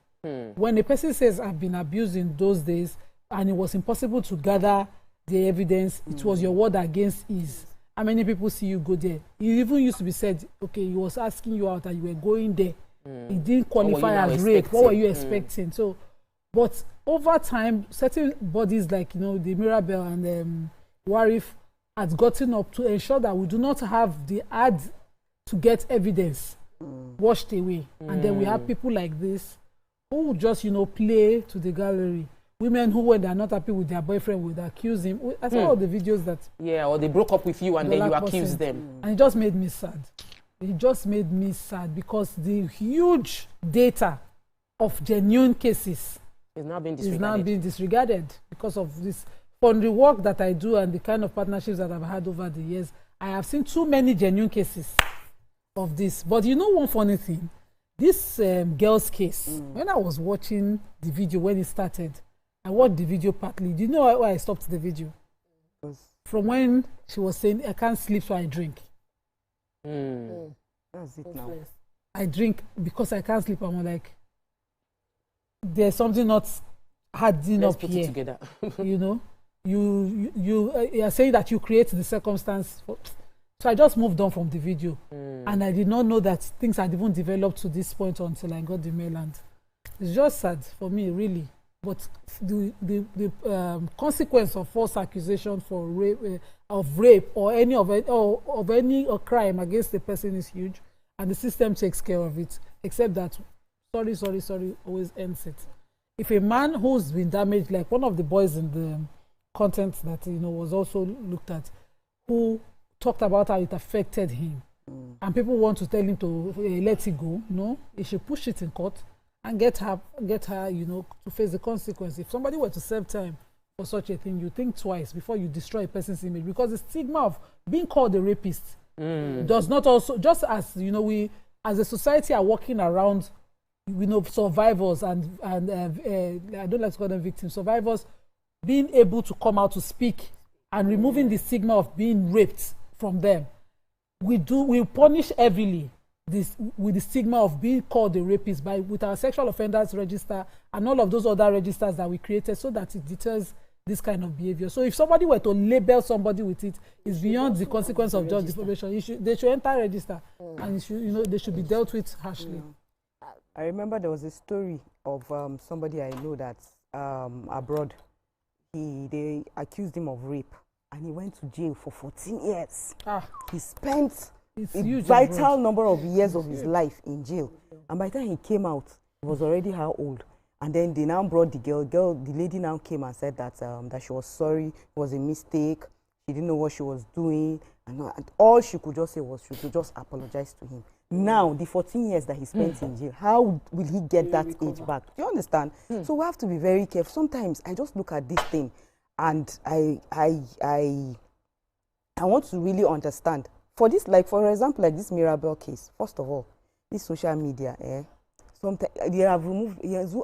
When a person says, I've been abused in those days, and it was impossible to gather the evidence, it was your word against his. How many people see you go there? You even used to be said, okay, he was asking you out and you were going there. It didn't qualify as rape. What were you expecting? So, but over time, certain bodies like, you know, the Mirabel and Warif had gotten up to ensure that we do not have the ad to get evidence washed away. And then we have people like this who just, you know, play to the gallery. Women who, when they are not happy with their boyfriend, would accuse him. I saw all the videos that... Yeah, or they broke up with you and then you accuse them. And it just made me sad. It just made me sad because the huge data of genuine cases is now being disregarded because of this. From the work that I do and the kind of partnerships that I've had over the years, I have seen too many genuine cases of this. But you know one funny thing? This girl's case, when I was watching the video when it started, I watched the video partly. Do you know why I stopped the video? From when she was saying, I can't sleep, so I drink. That's it now. I drink because I can't sleep. I'm like, there's something not adding up here. Together. You know, you are saying that you create the circumstance. So I just moved on from the video. And I did not know that things had even developed to this point until I got the mail. And it's just sad for me, really. But the consequence of false accusation for rape or any of any crime against the person is huge, and the system takes care of it. Except that, sorry, always ends it. If a man who's been damaged, like one of the boys in the content that was also looked at, who talked about how it affected him, and people want to tell him to let it go, he should push it in court and get her, to face the consequence. If somebody were to serve time for such a thing, you think twice before you destroy a person's image, because the stigma of being called a rapist does not also, just as we as a society are walking around, survivors and I don't like to call them victims, survivors being able to come out to speak and removing the stigma of being raped from them. We punish heavily with the stigma of being called a rapist with our sexual offenders register and all of those other registers that we created, so that it deters this kind of behavior. So if somebody were to label somebody with it, it's beyond the consequence of just defamation. They should enter register, and they should be dealt with harshly. I remember there was a story of somebody I know that's abroad. They accused him of rape, and he went to jail for 14 years. He spent a vital number of years of his life in jail, and by the time he came out, he was already how old? And then they now brought the lady now came and said that that she was sorry, it was a mistake, she didn't know what she was doing, and all she could just say was she could just apologize to him. Now, the 14 years that he spent in jail, how will he get that age back? Do you understand? So we have to be very careful. Sometimes I just look at this thing and I I want to really understand. For this, like for example, like this Mirabel case, first of all, this social media, sometimes they have removed,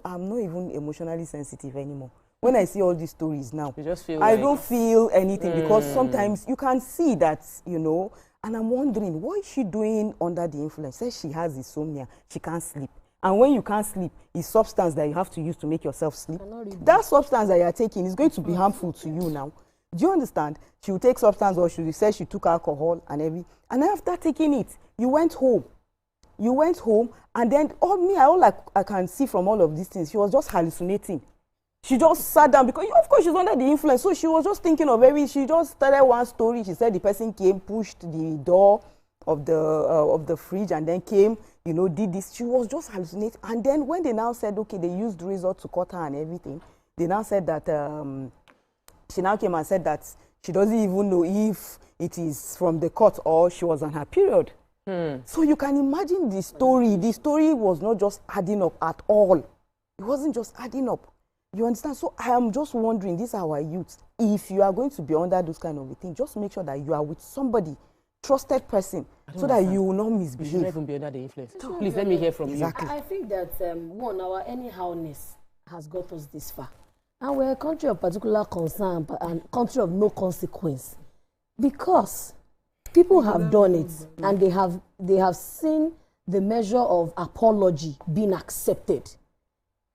I'm not even emotionally sensitive anymore. When I see all these stories now, you just feel I don't feel anything because sometimes you can see that, and I'm wondering, what is she doing under the influence? Says she has insomnia, she can't sleep. And when you can't sleep, it's substance that you have to use to make yourself sleep. That substance that you're taking is going to be harmful to you now. Do you understand? She will take substance, or she said she took alcohol and after taking it, you went home. And then all I can see from all of these things, she was just hallucinating. She just sat down because, of course, she's under the influence. So she was just thinking of she just started one story. She said the person came, pushed the door of the fridge and then came, did this. She was just hallucinating. And then when they now said, okay, they used razor to cut her and everything, they now said that, she now came and said that she doesn't even know if it is from the cut or she was on her period. So you can imagine the story. The story was not just adding up at all. It wasn't just adding up. You understand? So I am just wondering, these are our youths. If you are going to be under those kind of things, just make sure that you are with somebody, trusted person, so that you will not misbehave. You should not even be under the influence. Please, let me hear from you. I think that, our anyhowness has got us this far. And we're a country of particular concern and country of no consequence. Because people have done it and they have seen the measure of apology being accepted.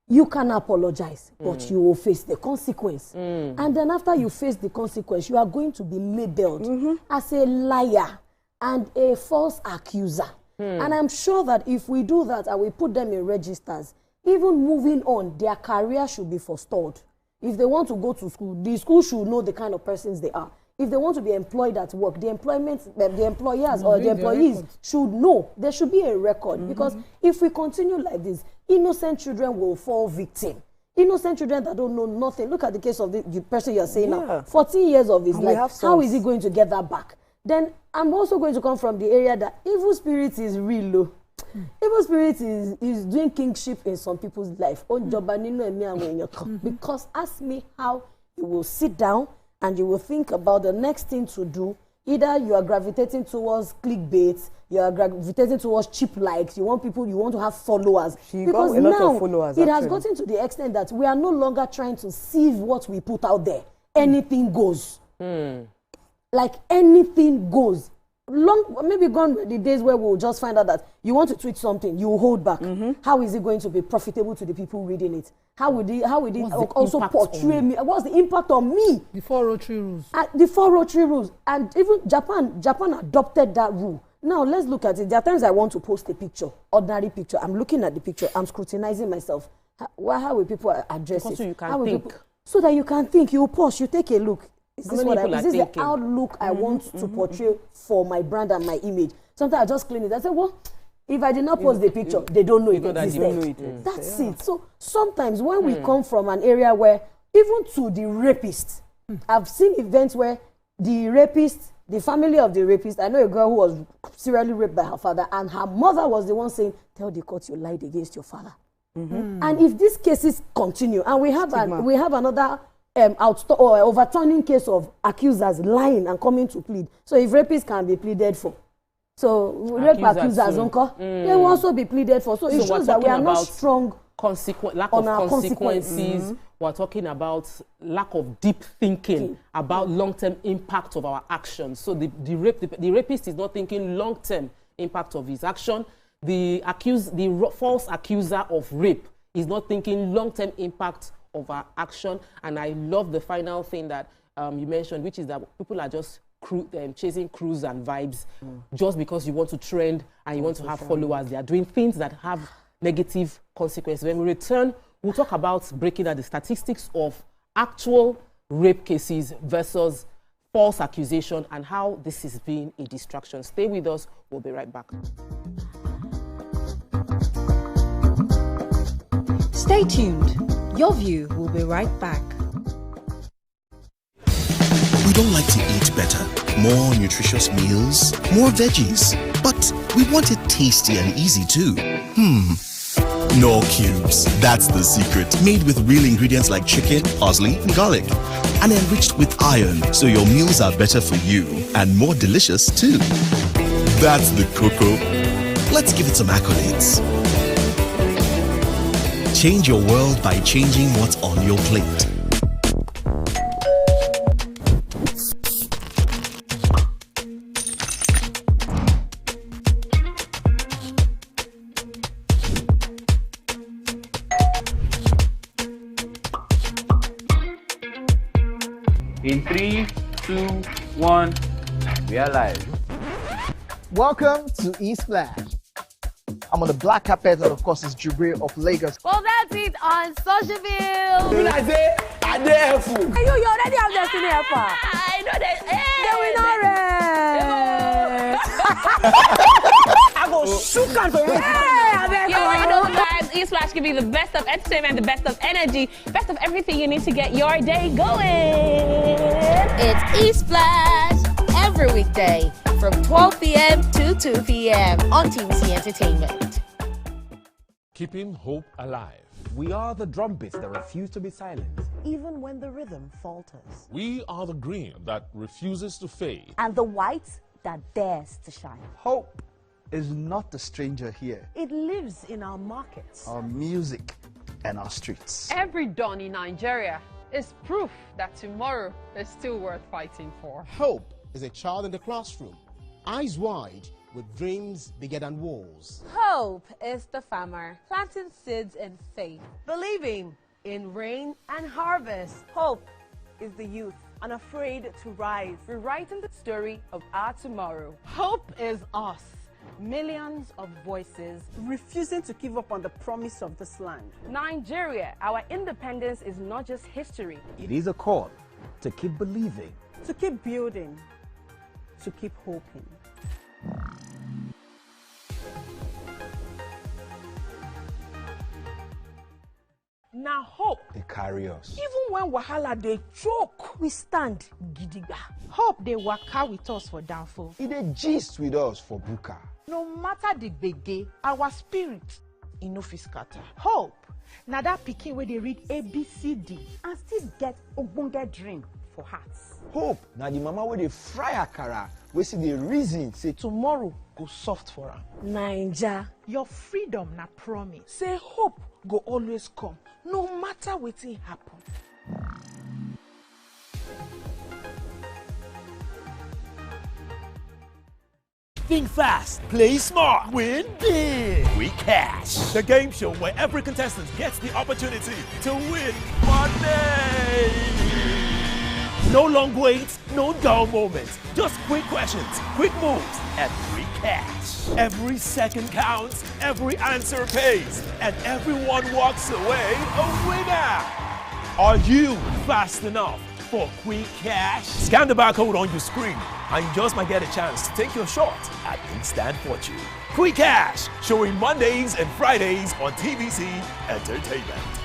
You can apologize, but you will face the consequence. And then after you face the consequence, you are going to be labeled as a liar and a false accuser. And I'm sure that if we do that and we put them in registers, even moving on, their career should be forestalled. If they want to go to school, the school should know the kind of persons they are. If they want to be employed at work, the employers or the employees should know. There should be a record. Because if we continue like this, innocent children will fall victim. Innocent children that don't know nothing. Look at the case of the person you're saying now. 14 years of his life. How is he going to get that back? Then I'm also going to come from the area that evil spirit is real low. Evil spirit is doing kingship in some people's life. Because ask me how you will sit down and you will think about the next thing to do. Either you are gravitating towards clickbait, you are gravitating towards cheap likes, you want to have followers. Because now it has gotten to the extent that we are no longer trying to sieve what we put out there. Anything goes. Like anything goes. Maybe gone the days where we'll just find out that you want to tweet something, you hold back. How is it going to be profitable to the people reading it? How would it also portray me? What's the impact on me? The 4 rotary rules. The 4 rotary rules. And even Japan adopted that rule. Now let's look at it. There are times I want to post a picture, ordinary picture. I'm looking at the picture. I'm scrutinizing myself. How will people address it? So you can think. So that you can think. You pause. You take a look. Is this the outlook I want to portray for my brand and my image? Sometimes I just clean it. I say, well, if I did not post the picture, they don't know it existed. That's it. So sometimes when we come from an area where, even to the rapist, I've seen events where the rapist, the family of the rapist, I know a girl who was serially raped by her father, and her mother was the one saying, tell the court you lied against your father. And if these cases continue, and we have another overturning case of accusers lying and coming to plead. So if rapists can be pleaded for, so rape accusers they will also be pleaded for. So it shows that we are not strong. Lack of consequences. We're talking about lack of deep thinking about long-term impact of our actions. So the rapist is not thinking long-term impact of his action. The false accuser of rape is not thinking long-term impact of our action. And I love the final thing that you mentioned, which is that people are just chasing cruise and vibes just because you want to trend and you want to have followers. They are doing things that have negative consequences. When we return, we'll talk about breaking down the statistics of actual rape cases versus false accusation and how this is being a distraction. Stay with us. We'll be right back. Stay tuned. Your View will be right back. We don't like to eat better, more nutritious meals, more veggies, but we want it tasty and easy too. nor cubes. That's the secret. Made with real ingredients like chicken, parsley, and garlic. And enriched with iron, so your meals are better for you and more delicious too. That's the cocoa. Let's give it some accolades. Change your world by changing what's on your plate. In 3, 2, 1, we are live. Welcome to Splash. I'm on the black carpet, and of course, it's Jibril of Lagos. Well, that's it on SocialVille. When I say, I dare fool. You already have Destiny Helper. I know that. I go shoot and for you. You already know, guys. Splash can be the best of entertainment, the best of energy, best of everything you need to get your day going. It's Splash every weekday from 12 p.m. to 2 p.m. on TVC Entertainment. Keeping hope alive. We are the drumbeats that refuse to be silenced. Even when the rhythm falters. We are the green that refuses to fade. And the white that dares to shine. Hope is not a stranger here. It lives in our markets, Our music and our streets. Every dawn in Nigeria is proof that tomorrow is still worth fighting for. Hope is a child in the classroom, eyes wide, with dreams bigger than walls. Hope is the farmer planting seeds in faith, believing in rain and harvest. Hope is the youth unafraid to rise, rewriting the story of our tomorrow. Hope is us, millions of voices refusing to give up on the promise of this land. Nigeria, our independence is not just history. It is a call to keep believing, To keep building, to keep hoping. Now hope, they carry us. even when wahala they choke, we stand gidigba. Hope they waka with us for downfall. It a gist with us for buka. No matter the gbege, our spirit in no fit scatter. Hope, now that pikin where they read ABCD and still get ogbonge dream for hearts. Hope, now the mama where they fry akara, we see the reason say Tomorrow go soft for am. Naija. Your freedom na promise. Say hope go always come, no matter wetin happen. Think fast, play smart, win big. We Cash, the game show where every contestant gets the opportunity to win money. No long waits, no dull moments. Just quick questions, quick moves, and free cash. Every second counts, every answer pays, and everyone walks away a winner. Are you fast enough for quick cash? Scan the barcode on your screen, and you just might get a chance to take your shot at instant fortune. Quick Cash, showing Mondays and Fridays on TVC Entertainment.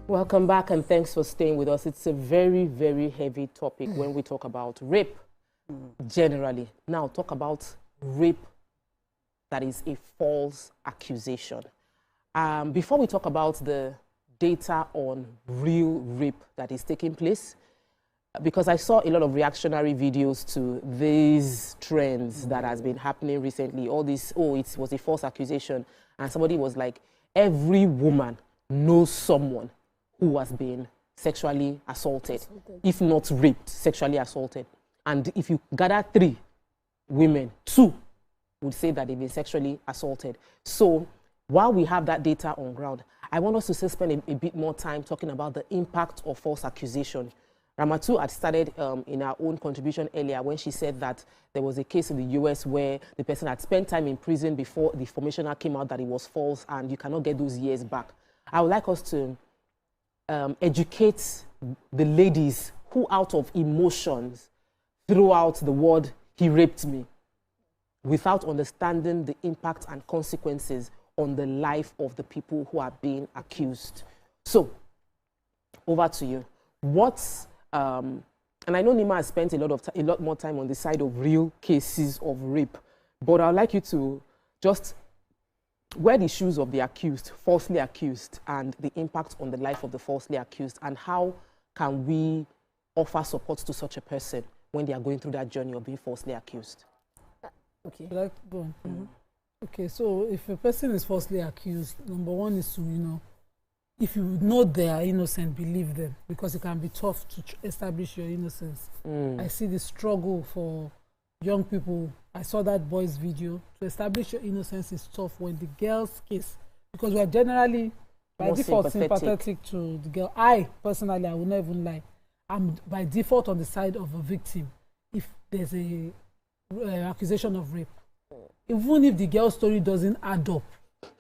Welcome back and thanks for staying with us. It's a very, very heavy topic when we talk about rape generally. Now talk about rape that is a false accusation. Before we talk about the data on real rape that is taking place, because I saw a lot of reactionary videos to these trends that has been happening recently, all this, oh, it was a false accusation, and somebody was like, every woman knows someone who has been sexually assaulted, if not raped, sexually assaulted. And if you gather 3 women, 2 would say that they've been sexually assaulted. So while we have that data on ground, I want us to still spend a bit more time talking about the impact of false accusation. Ramatu had started in her own contribution earlier when she said that there was a case in the US where the person had spent time in prison before the information came out that it was false and you cannot get those years back. I would like us to educate the ladies who out of emotions threw out the word, he raped me. without understanding the impact and consequences on the life of the people who are being accused. So, over to you. And I know Nima has spent a lot more time on the side of real cases of rape, but I'd like you to just wear the shoes of the accused, falsely accused, and the impact on the life of the falsely accused, and how can we offer support to such a person when they are going through that journey of being falsely accused? Okay. Okay, so if a person is falsely accused, number one is to, if you know they are innocent, believe them, because it can be tough to establish your innocence. I see the struggle for young people. I saw that boy's video. To establish your innocence is tough when the girl's case, because we are generally, by default, sympathetic to the girl. I, personally, I will not even lie. I'm by default on the side of a victim if there's a accusation of rape. Even if the girl's story doesn't add up,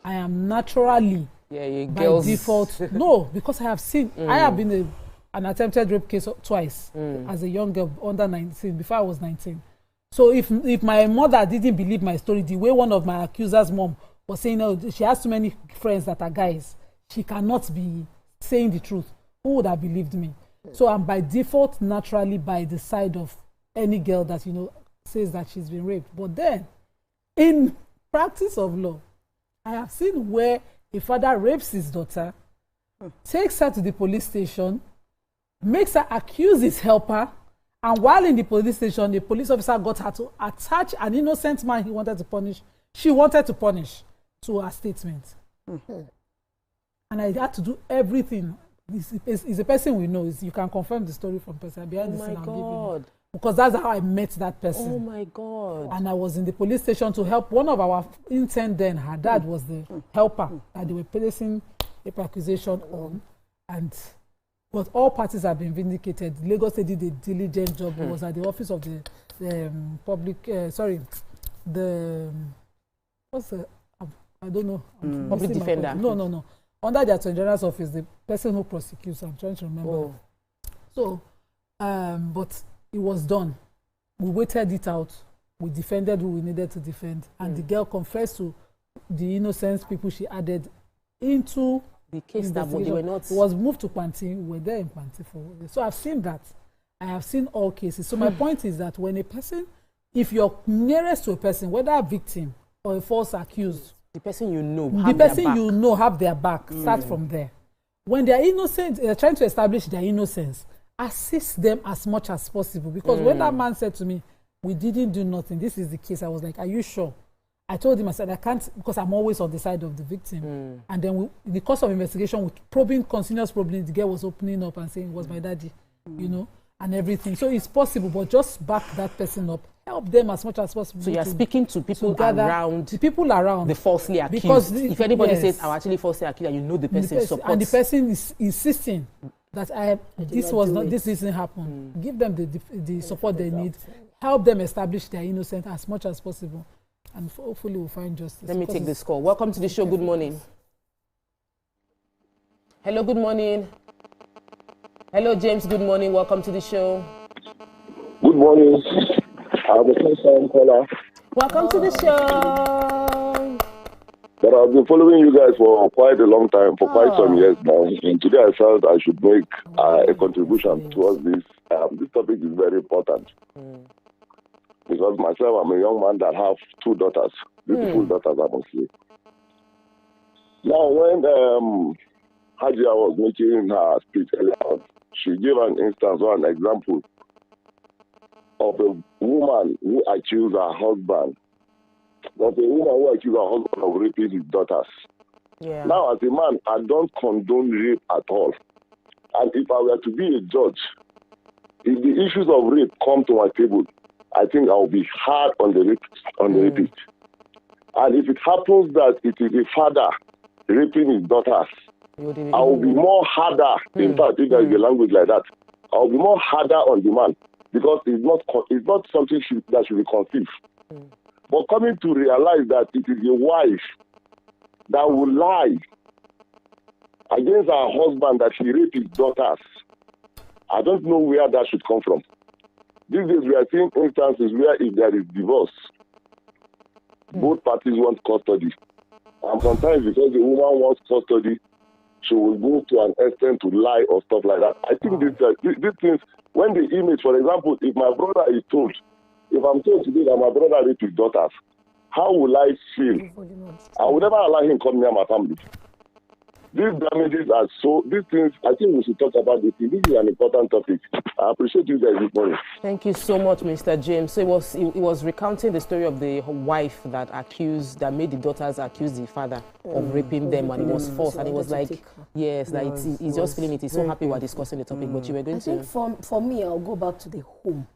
I am naturally by default. No, because I have seen, I have been an attempted rape case twice as a young girl under 19, before I was 19. So if my mother didn't believe my story, the way one of my accuser's mom was saying, oh, she has too many friends that are guys, she cannot be saying the truth, who would have believed me? So I'm by default naturally by the side of any girl that, says that she's been raped. But then, in practice of law, I have seen where a father rapes his daughter, takes her to the police station, makes her accuse his helper, and while in the police station, the police officer got her to attach an innocent man she wanted to punish to her statement. And I had to do everything. It's a person we know. You can confirm the story from person behind the scene. Oh my God. Because that's how I met that person. Oh my God. And I was in the police station to help one of our interns then. Her dad was the helper that they were placing a accusation on. But all parties have been vindicated. Lagos State did a diligent job. It was at the office of the I don't know. Public defender. No. Under the Attorney General's office, the person who prosecutes, I'm trying to remember. So, but it was done. We waited it out. We defended who we needed to defend. And the girl confessed to the innocent people she added into the case that they were not. It was moved to Panti. We were there in Panti for. So I've seen that. I have seen all cases. So my point is that when a person, if you're nearest to a person, whether a victim or a false accused, the person you know, have their back. Start from there. When they are innocent, they're trying to establish their innocence. Assist them as much as possible. Because when that man said to me, we didn't do nothing, this is the case, I was like, are you sure? I told him, I said, I can't, because I'm always on the side of the victim. And then in the course of investigation, with continuous probing, the girl was opening up and saying it was my daddy, and everything. So it's possible, but just back that person up. Help them as much as possible. So you're speaking to people around the people around the falsely accused. Because if anybody says, I'm actually falsely accused, and the person supports. And the person is insisting that this didn't happen. Give them the support they need. Help them establish their innocence as much as possible. And hopefully we'll find justice. Let me take this call. Welcome to the show. Good morning. Hello, good morning. Hello, James. Good morning. Welcome to the show. Good morning. I'm a first-time caller. Welcome to the show. But I've been following you guys for quite a long time, for quite some years now. And today I felt I should make a contribution towards this. This topic is very important. Because myself, I'm a young man that have 2 daughters, beautiful daughters, I must say. Now, when Hajia was making her speech earlier, she gave an instance or an example of a woman who accused her husband, of a woman who accused her husband of raping his daughters. Yeah. Now, as a man, I don't condone rape at all. And if I were to be a judge, if the issues of rape come to my table, I think I'll be hard on the rapist. And if it happens that it is a father raping his daughters, I will be more harder. In fact, if there is a language like that, I'll be more harder on the man because it's not something that should be conceived. But coming to realize that it is a wife that will lie against her husband that she raped his daughters, I don't know where that should come from. These days we are seeing instances where if there is divorce, Both parties want custody. And sometimes because the woman wants custody, she will go to an extent to lie or stuff like that. I think these things, when the image, for example, if my brother is told, if I'm told today that my brother raped his daughters, how will I feel? I will never allow him come near my family. These damages are so, these things, I think we should talk about this. This is an important topic. I appreciate you guys this morning. Thank you so much, Mr. James. So it was recounting the story of the wife that made the daughters accuse the father of raping them, and it was false. And it was like, yes, like he's just feeling it. He's so happy we're discussing the topic, but you were going to... I think for me, I'll go back to the home.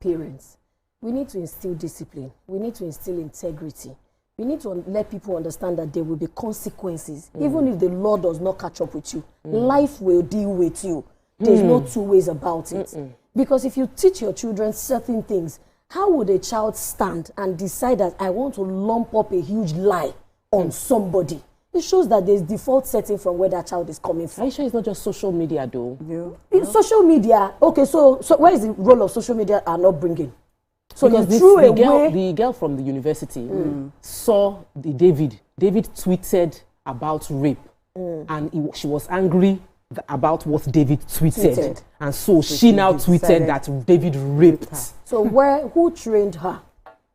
Parents, we need to instill discipline. We need to instill integrity. We need to let people understand that there will be consequences. Even if the law does not catch up with you, life will deal with you. There's no two ways about it. Because if you teach your children certain things, how would a child stand and decide that I want to lump up a huge lie on somebody? It shows that there's default setting from where that child is coming from. Are you sure it's not just social media, though? Yeah. Social media, okay, so where is the role of social media are not bringing? So because the girl from the university saw the David tweeted about rape, and she was angry about what David tweeted. And so she now tweeted that David raped. So who trained her?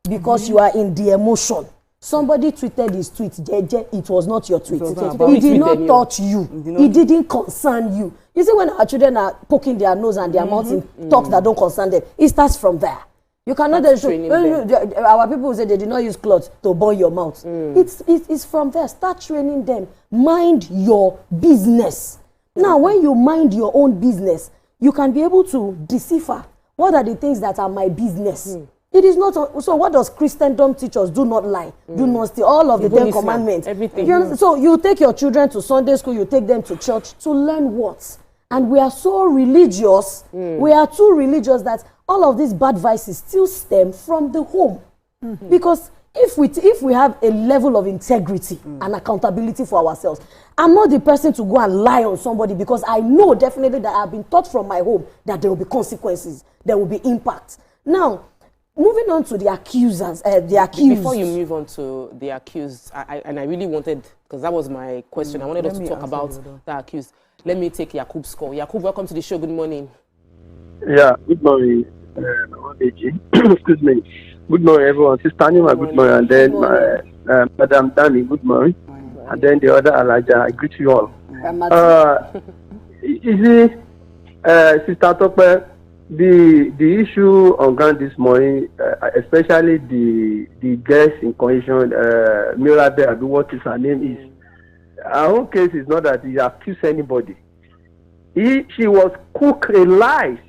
Because you are in the emotion. Somebody tweeted his tweet, it was not your tweet. It did not touch you. It didn't concern you. You see, when our children are poking their nose and their mouth in talks that don't concern them, it starts from there. You cannot our people say they did not use cloth to burn your mouth. It's from there. Start training them. Mind your business. Now, when you mind your own business, you can be able to decipher what are the things that are my business. It is not. So what does Christendom teach us? Do not lie. Do not steal. All of the 10 commandments. Everything. So you take your children to Sunday school, you take them to church to learn what? And we are so religious. We are too religious that all of these bad vices still stem from the home. Because if we have a level of integrity and accountability for ourselves, I'm not the person to go and lie on somebody, because I know definitely that I've been taught from my home that there will be consequences, there will be impact. Now, moving on to the accusers, the accused. Before you move on to the accused, I really wanted, because that was my question, I wanted us to talk about the accused. Let me take Yakub's call. Yakub, welcome to the show. Good morning. Yeah, good morning, excuse me. Good morning, everyone. Sister Anima, good morning. And then Madam Danny, good morning. And then the other Elijah, I greet you all. Sister Tope, the issue on ground this morning, especially the guest in condition, Mirabe, what is her name is. Our own case is not that he accused anybody. She was cooked a lie.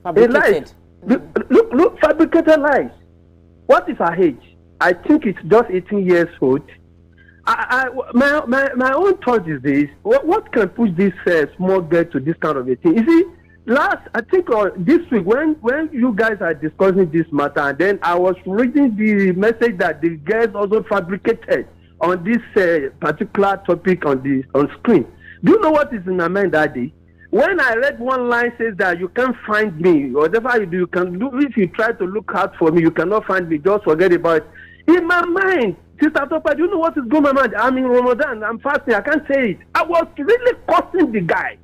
Fabricated. Look, fabricated lies. What is her age? I think it's just 18 years old. My own thought is this: what can push this small girl to this kind of a thing? You see, I think this week when you guys are discussing this matter, and then I was reading the message that the girls also fabricated on this particular topic on screen. Do you know what is in my mind that day? When I read one line says that you can't find me, whatever you do, you can do. If you try to look out for me, you cannot find me. Just forget about it. In my mind, Sister Topa, do you know what is going on my mind? I'm in Ramadan. I'm fasting. I can't say it. I was really cursing the guy.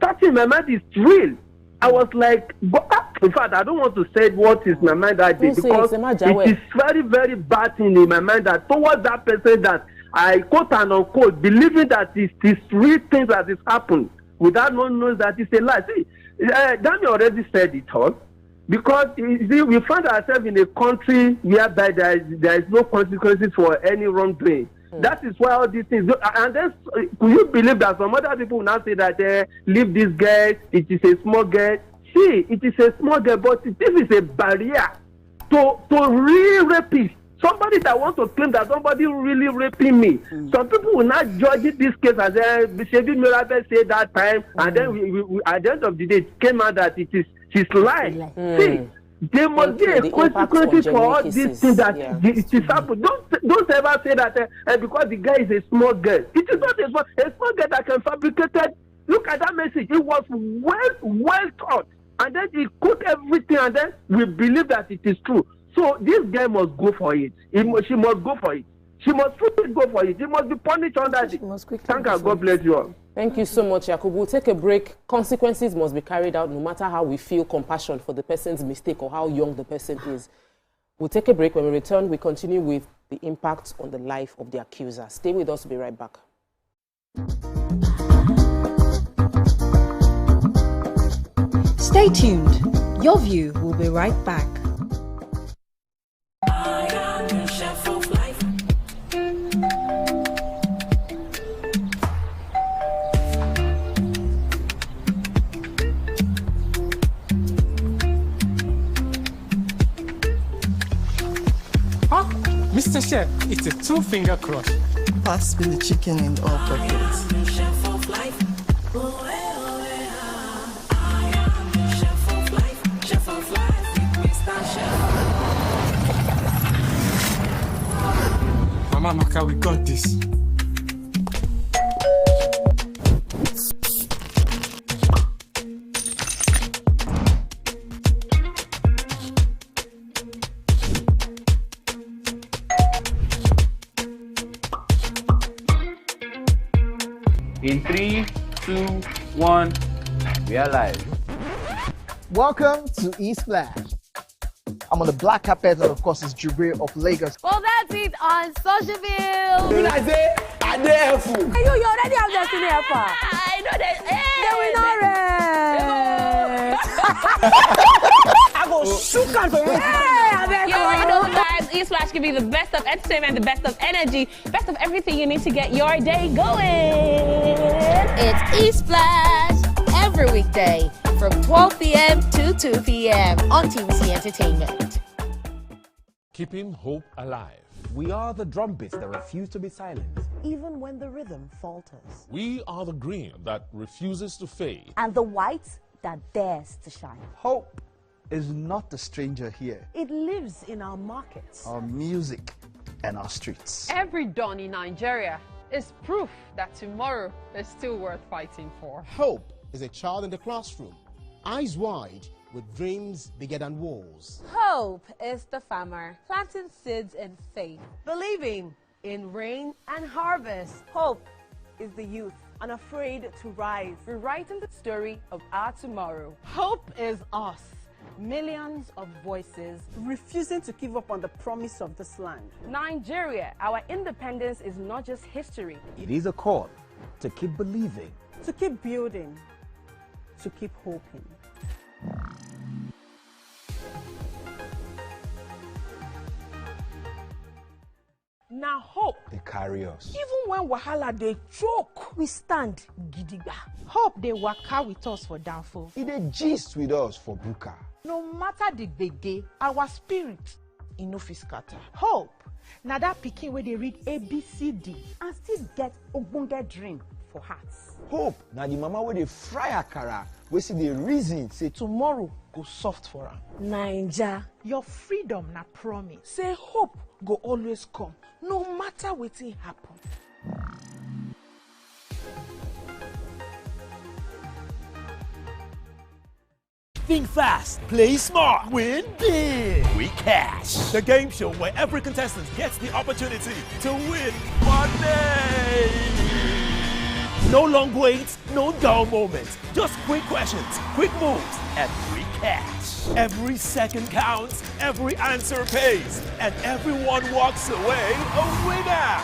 Touching my mind is real. I was like, in fact, I don't want to say what is my mind that day, because it is very, very bad thing in my mind that towards that person that I quote and unquote believing that it is real things that is happened without knowing that it's a lie. See, Daniel already said it all, because see, we find ourselves in a country whereby there is no consequences for any wrongdoing. That is why all these things. And then, could you believe that some other people will now say that leave this girl, it is a small girl? See, it is a small girl, but this is a barrier to real rapists. Somebody that wants to claim that somebody really raping me. Some people will not judge this case as Shebi Mirabe said that time, and then we, at the end of the day, it came out that it is his lie. See, there must be a consequences for all these things that it is happening. Don't ever say that because the guy is a small girl. It is not a small girl that can fabricate it. Look at that message. It was well thought, and then he cooked everything, and then we believe that it is true. So this girl must go for it. She must go for it. She must fully go for it. She must be punished under it. Thank you. God bless you all. Thank you so much, Yakub. We'll take a break. Consequences must be carried out no matter how we feel compassion for the person's mistake or how young the person is. We'll take a break. When we return, we continue with the impact on the life of the accuser. Stay with us. We'll be right back. Stay tuned. Your view will be right back. Mr. Chef, it's a two-finger crush. Pass me the chicken in all pockets. Mama Maka, we got this. In 3, 2, 1, we are live. Welcome to Splash. I'm on the black carpet, and of course, it's Jibril of Lagos. Well, that's it on SocialVille. When I say, I dare fool. You already have Destiny Alpha. I know that. I go shoot out for you. You already know, guys. Splash can be the best of entertainment, the best of energy, best of everything you need to get your day going. It's Splash every weekday from 12 p.m. to 2 p.m. on TVC Entertainment. Keeping hope alive. We are the drumbeats that refuse to be silenced, even when the rhythm falters. We are the green that refuses to fade. And the white that dares to shine. Hope is not a stranger here. It lives in our markets, Our music, and our streets. Every dawn in Nigeria is proof that tomorrow is still worth fighting for. Hope is a child in the classroom, eyes wide, with dreams bigger than walls. Hope is the farmer planting seeds in faith, believing in rain and harvest. Hope is the youth unafraid to rise, rewriting the story of our tomorrow. Hope is us, millions of voices refusing to give up on the promise of this land. Nigeria, our independence is not just history. It is a call to keep believing, To keep building, to keep hoping. Now hope, they carry us. even when wahala dey choke, we stand gidigba. Hope dey waka with us for downfall. It dey gist with us for buka. No matter the gbege, our spirit e no fit scatter. Hope na that pikin wey dey read ABCD and still get ogbonge dream for hearts. Hope na the mama wey dey fry akara, wey see the reason say Tomorrow go soft for am. Naija. Your freedom na promise. Say hope go always come, no matter wetin happen. Think fast, play smart, win big. We Cash, the game show where every contestant gets the opportunity to win money. No long waits, no dull moments, just quick questions, quick moves, and free cash. Every second counts, every answer pays, and everyone walks away a winner.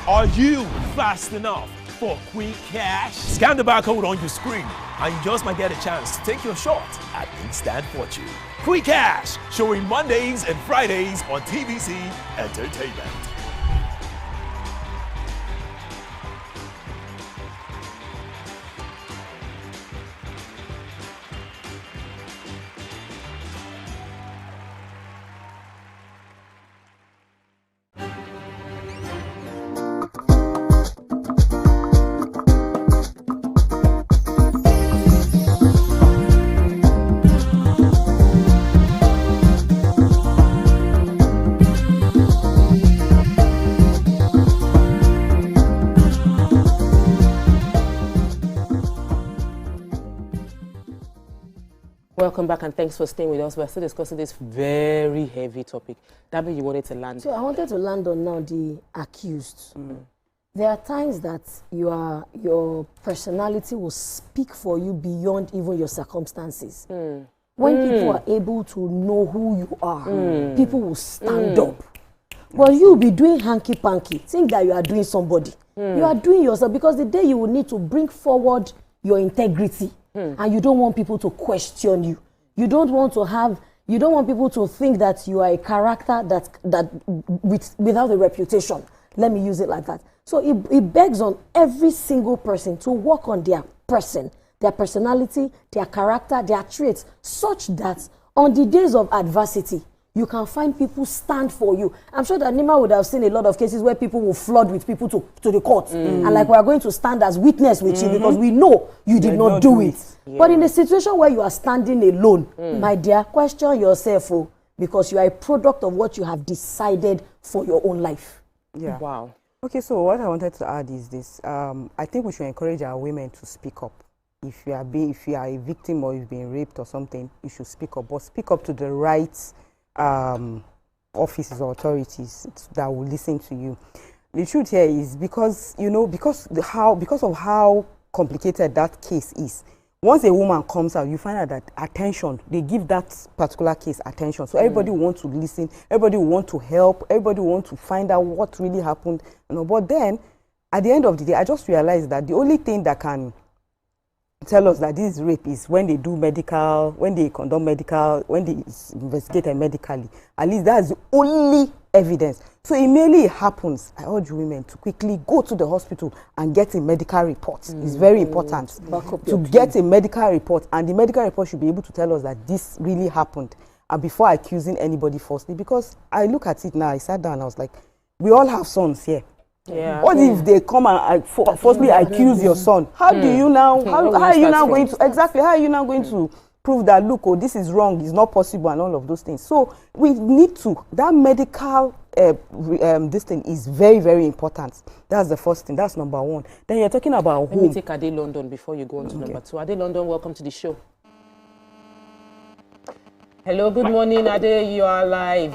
Are you fast enough for quick cash? Scan the barcode on your screen, and you just might get a chance to take your shot at instant fortune. Quick Cash, showing Mondays and Fridays on TVC Entertainment. Welcome back and thanks for staying with us. We're still discussing this very heavy topic. That means you wanted to land. So I wanted to land on now the accused. There are times that your personality will speak for you beyond even your circumstances. When people are able to know who you are, people will stand up. But you'll be doing hanky-panky, think that you are doing somebody. You are doing yourself, because the day you will need to bring forward your integrity, and you don't want people to question you. You don't want people to think that you are a character without a reputation. Let me use it like that. So it begs on every single person to work on their person, their personality, their character, their traits, such that on the days of adversity, you can find people stand for you. I'm sure that Nima would have seen a lot of cases where people will flood with people to the court. And like, we are going to stand as witness with you because we know you did not do it. Yeah. But in a situation where you are standing alone, my dear, question yourself, because you are a product of what you have decided for your own life. Yeah. Wow. Okay, so what I wanted to add is this. I think we should encourage our women to speak up. If you are a victim or you've been raped or something, you should speak up. But speak up to the right offices or authorities that will listen to you. The truth here is because of how complicated that case is. Once a woman comes out, you find out that attention, they give that particular case attention. So everybody wants to listen, everybody wants to help, everybody wants to find out what really happened. But then, at the end of the day, I just realized that the only thing that can tell us that this is rape is when they do medical, when they conduct medical, when they investigate medically. At least that's the only evidence. So immediately it happens, I urge women to quickly go to the hospital and get a medical report. It's very important to get a medical report, and the medical report should be able to tell us that this really happened, and before accusing anybody falsely. Because I look at it now, I sat down and I was like, we all have sons here. Yeah. What if they come and falsely accuse your son? How do you now? How are you now going to exactly? How are you now going to prove that, look, this is wrong, it's not possible, and all of those things? So we need to, that medical this thing is very, very important. That's the first thing. That's number one. Then you're talking about Let me take Ade London before you go on to number two. Ade London, welcome to the show. Hello, good morning, Ade. You are live.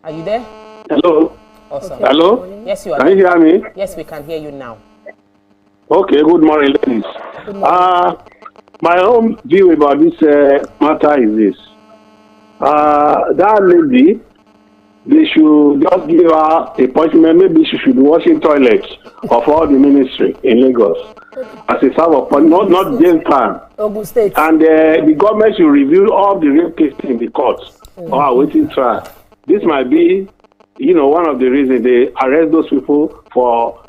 Are you there? Hello. Awesome. Hello. Yes, you are. Can you hear me? Yes, we can hear you now. Okay. Good morning, ladies. Good morning. My own view about this matter is this: that lady, they should just give her a punishment. Maybe she should be washing toilets of all the ministry in Lagos as a sort of not jail time. Ogun State. And the government should review all the rape cases in the courts or awaiting trial. This might be, one of the reasons they arrest those people for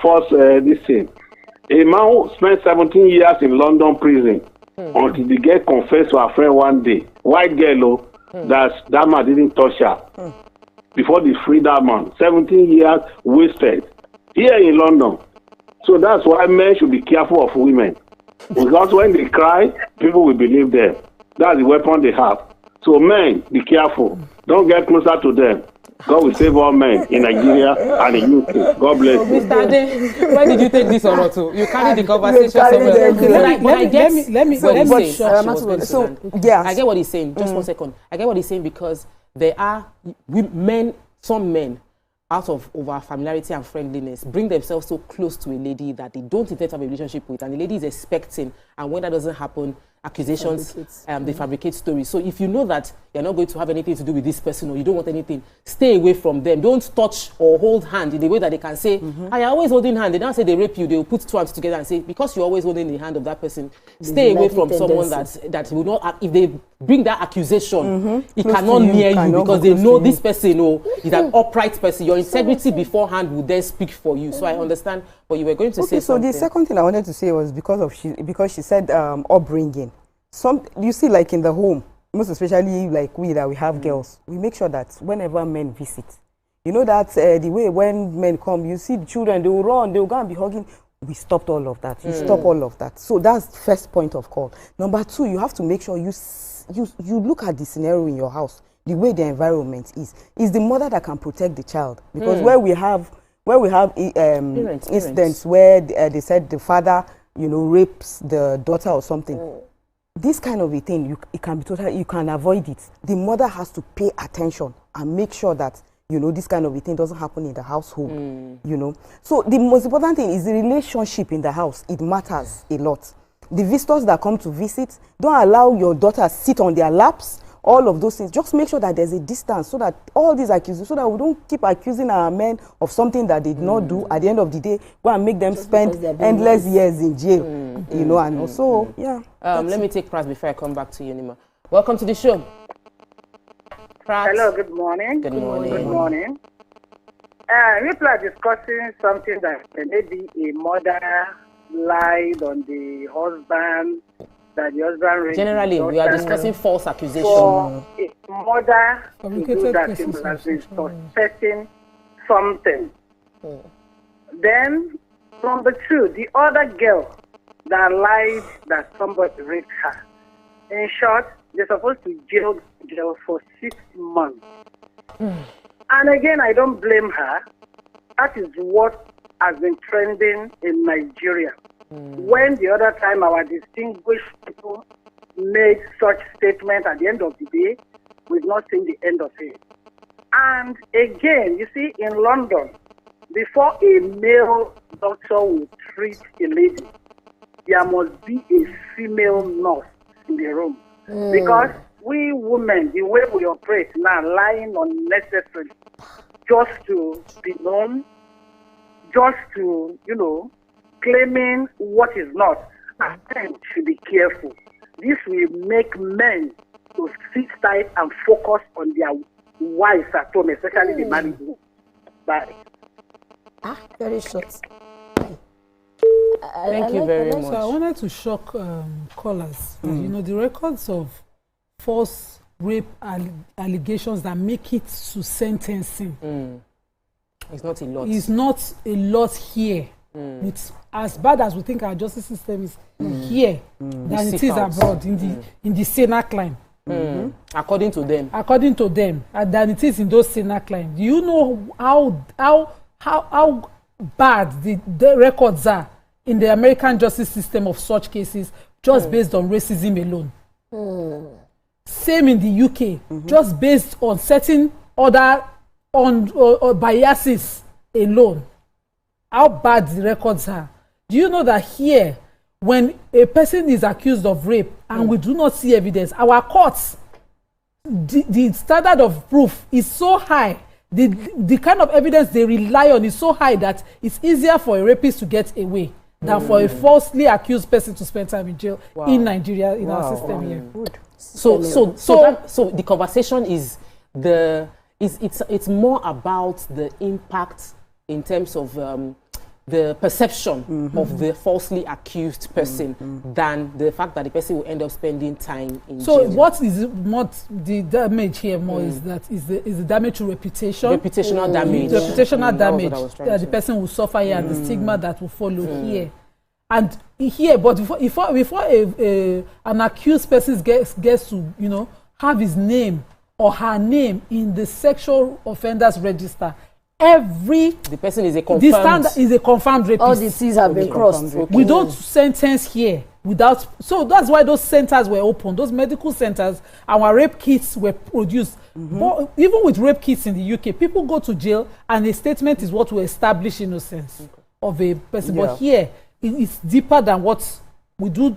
false this thing. A man who spent 17 years in London prison until they get confessed to her friend one day. White girl, that man didn't touch her. Before they free that man. 17 years wasted here in London. So that's why men should be careful of women. Because when they cry, people will believe them. That's the weapon they have. So men, be careful. Don't get closer to them. God will save all men in Nigeria and in UK. God bless you. Mr. Ade, why did you take this on to? You carried the conversation somewhere. I get what he's saying. Just 1 second. I get what he's saying because there are some men, out of over familiarity and friendliness, bring themselves so close to a lady that they don't intend to have a relationship with, and the lady is expecting, and when that doesn't happen, accusations, they fabricate stories. So if you know that you're not going to have anything to do with this person, or you don't want anything, stay away from them. Don't touch or hold hand in the way that they can say, I always holding hand. They don't say they rape you. They will put two hands together and say, because you're always holding the hand of that person, stay away from someone that will not, if they bring that accusation, it cannot near you because they know this person is an upright person. Your integrity beforehand will then speak for you. So I understand what you were going to say. So the second thing I wanted to say was because she said upbringing. You see, like in the home, most especially like we have girls, we make sure that whenever men visit, you know that the way when men come, you see the children, they will run, they will go and be hugging. We stopped all of that. You stop all of that. So that's the first point of call. Number two, you have to make sure you look at the scenario in your house, the way the environment is. It's the mother that can protect the child, because where we have incidents where they said the father you know, rapes the daughter or something, this kind of a thing, it can be totally, you can avoid it. The mother has to pay attention and make sure that, you know, this kind of a thing doesn't happen in the household, you know. So the most important thing is the relationship in the house. It matters a lot. The visitors that come to visit, don't allow your daughter sit on their laps, all of those things. Just make sure that there's a distance so that all these accusations, so that we don't keep accusing our men of something that they did not do. At the end of the day, go and make them spend endless years in jail, you know, and also, yeah. Let me take Pras before I come back to you, Nima. Welcome to the show. Pras. Hello, good morning. Good morning. Good morning. People are discussing something that maybe a mother lied on the husband, that the husband raped Generally, we are discussing false accusations. For a mother to do that, she has been suspecting something. Then, number two, the other girl that lied that somebody raped her. In short, they're supposed to jail for 6 months. And again, I don't blame her. That is what has been trending in Nigeria. When the other time our distinguished people made such statement, at the end of the day, we've not seen the end of it. And again, you see, in London, before a male doctor will treat a lady, there must be a female nurse in the room. Because we women, the way we operate now, lying unnecessarily, just to be known, just to, you know, claiming what is not, I think should be careful. This will make men to sit tight and focus on their wives at home, especially the married women. Bye. Very short. Thank you very much. So I wanted to shock callers. You know, the records of false rape allegations that make it to sentencing. It's not a lot. It's not a lot here. It's as bad as we think our justice system is here than it is abroad in the Senate line. According to them. According to them, than it is in those Senate lines. Do you know how bad the records are in the American justice system of such cases, just based on racism alone? Same in the UK, just based on certain other biases alone. How bad the records are. Do you know that here, when a person is accused of rape and we do not see evidence, our courts, the standard of proof is so high, the kind of evidence they rely on is so high that it's easier for a rapist to get away than for a falsely accused person to spend time in jail in Nigeria, in our system here. So the conversation is it's more about the impact in terms of the perception of the falsely accused person than the fact that the person will end up spending time in jail. So what the damage here more is the damage to reputation. Reputational damage. Reputational damage that the person will suffer here and the stigma that will follow here. And here, but before an accused person gets to, you know, have his name or her name in the sexual offenders register, the person is a confirmed. The standard is a confirmed rapist. All the T's have been crossed. We don't sentence here without. So that's why those centers were open. Those medical centers, our rape kits were produced. But even with rape kits in the UK, people go to jail and a statement is what will establish innocence of a person. But here, it's deeper than what we do.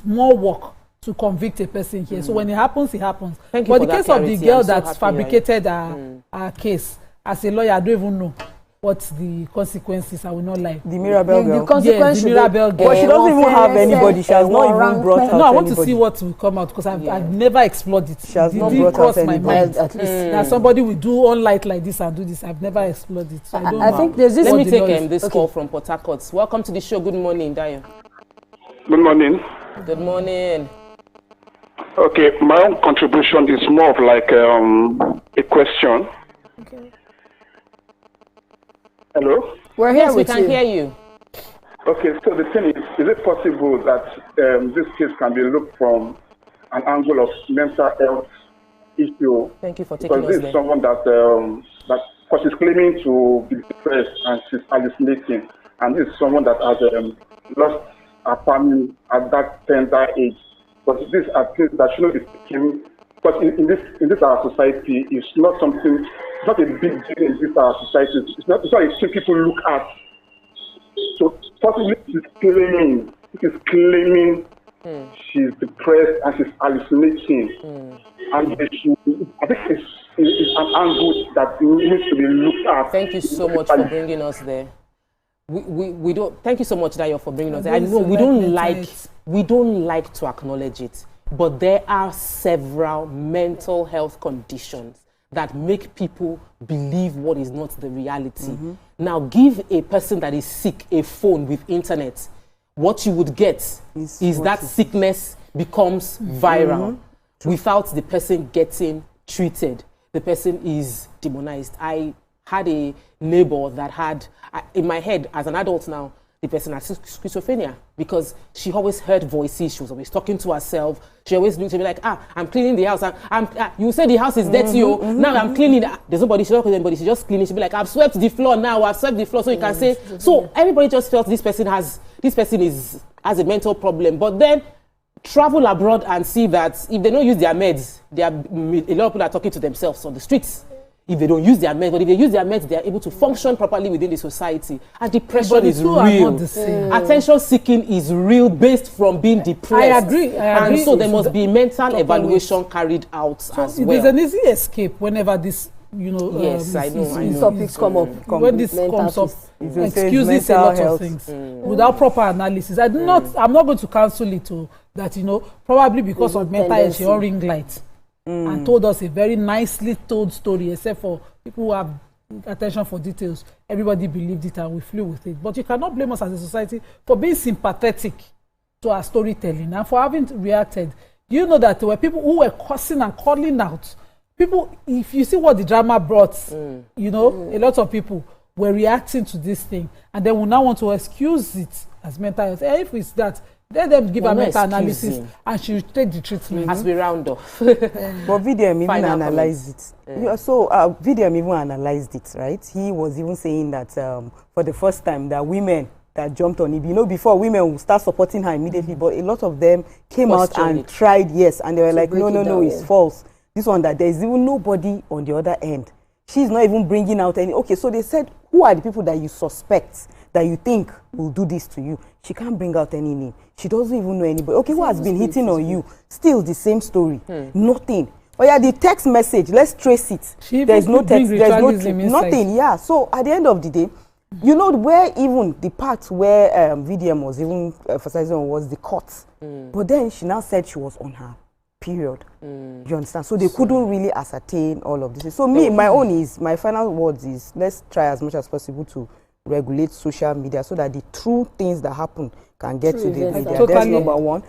More work to convict a person here. So when it happens, it happens. Thank you but for the that case clarity. of the girl I'm so that happy, fabricated our case. As a lawyer, I don't even know what the consequences. I will not lie. The Mirabel girl. The consequence the Mirabel girl. But she doesn't even have anybody. She has not even brought out. No, I want to see what will come out because I've never explored it. She has not brought out anybody. Mind, at least that somebody will do online like this and do this. I've never explored it. So I think there's this. Let me take this call from Port Harcourt. Welcome to the show. Good morning, Dayo. Good morning. Good morning. Okay, my own contribution is more of like a question. Okay. Hello? We're here yes, with we can hear you. Okay, so the thing is it possible that this case can be looked from an angle of mental health issue? Thank you for taking us there. Because this is someone that because she's claiming to be depressed and she's hallucinating, and this is someone that has lost her family at that tender age. But these are things that should not be taken. Because in this our society, it's not something, it's not a big deal in this our society. It's not a thing people look at. So possibly she's claiming she's depressed and she's hallucinating. And I think it's an angle that needs to be looked at. Thank you so much for bringing us there. We don't. Thank you so much, Dayo, for bringing us there. I know we don't like to acknowledge it, but there are several mental health conditions that make people believe what is not the reality. Now, give a person that is sick a phone with internet. What you would get is that sickness becomes viral without the person getting treated. The person is demonized. I had a neighbor that had, in my head, as an adult now, the person has schizophrenia because she always heard voices. She was always talking to herself. She always looked to be like, I'm cleaning the house. You say the house is dirty, now I'm cleaning. There's nobody, she's not with anybody, she's just cleaning. She'll be like, I've swept the floor now, I've swept the floor. So you can say, so everybody just felt this person has a mental problem. But then travel abroad and see that if they don't use their meds, a lot of people are talking to themselves on the streets. If they don't use their meds, but if they use their meds, they are able to function properly within the society. And depression is real. Attention seeking is real based from being depressed. I agree. And so there must be mental evaluation carried out as well. There's an easy escape whenever this, yes, I know. Topics come up. When this comes up, excuses a lot of things without proper analysis. I'm not going to cancel it that, probably because of mental health, she all ring light. And told us a very nicely told story, except for people who have attention for details. Everybody believed it and we flew with it. But you cannot blame us as a society for being sympathetic to our storytelling and for having reacted. Do you know that there were people who were cursing and calling out? People, if you see what the drama brought, a lot of people were reacting to this thing. And then we now want to excuse it as mental health. If it's that, let them give a meta-analysis and she will take the treatment. As we round off. But VDM even analyzed it. So VDM even analyzed it, right? He was even saying that for the first time that women that jumped on it, before women would start supporting her immediately, but a lot of them came out and tried, and they were like, no, it's false. This one, that there's even nobody on the other end. She's not even bringing out any. Okay, so they said, who are the people that you suspect, that you think will do this to you? She can't bring out any name. She doesn't even know anybody. Okay, who has been hitting on you? Still the same story. Nothing. Oh yeah, the text message, let's trace it. There's no text, there's nothing. Yeah, so at the end of the day, where even the part where VDM was even emphasizing on was the court. But then she now said she was on her period. You understand? So they couldn't really ascertain all of this. So my final words is, let's try as much as possible to regulate social media so that the true things that happen can get to the media. That's number one.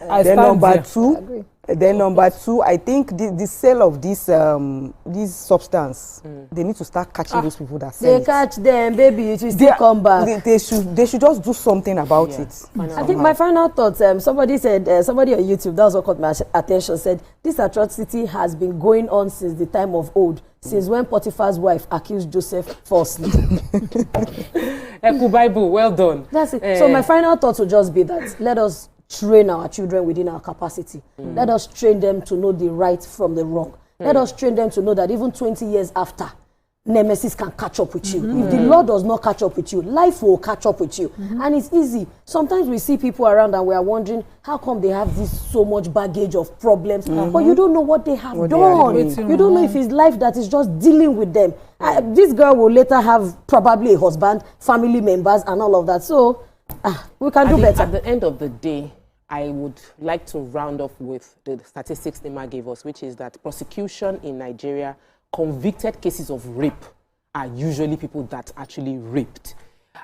Then number two, I think the sale of this substance, they need to start catching those people that sell it. They catch them, baby, it will still come back. They should just do something about it. I think my final thoughts, somebody said, somebody on YouTube, that was what caught my attention, said, this atrocity has been going on since the time of old, since when Potiphar's wife accused Joseph falsely. Eku Bible, well done. That's it. So my final thought will just be that let us train our children within our capacity. Let us train them to know the right from the wrong. Let us train them to know that even 20 years after, nemesis can catch up with you. If the law does not catch up with you, life will catch up with you. And it's easy. Sometimes we see people around and we are wondering, how come they have this so much baggage of problems? But you don't know what they have done. You don't know if it's life that is just dealing with them. This girl will later have probably a husband, family members, and all of that. So we can do better. At the end of the day, I would like to round off with the statistics Nima gave us, which is that prosecution in Nigeria, convicted cases of rape are usually people that actually raped.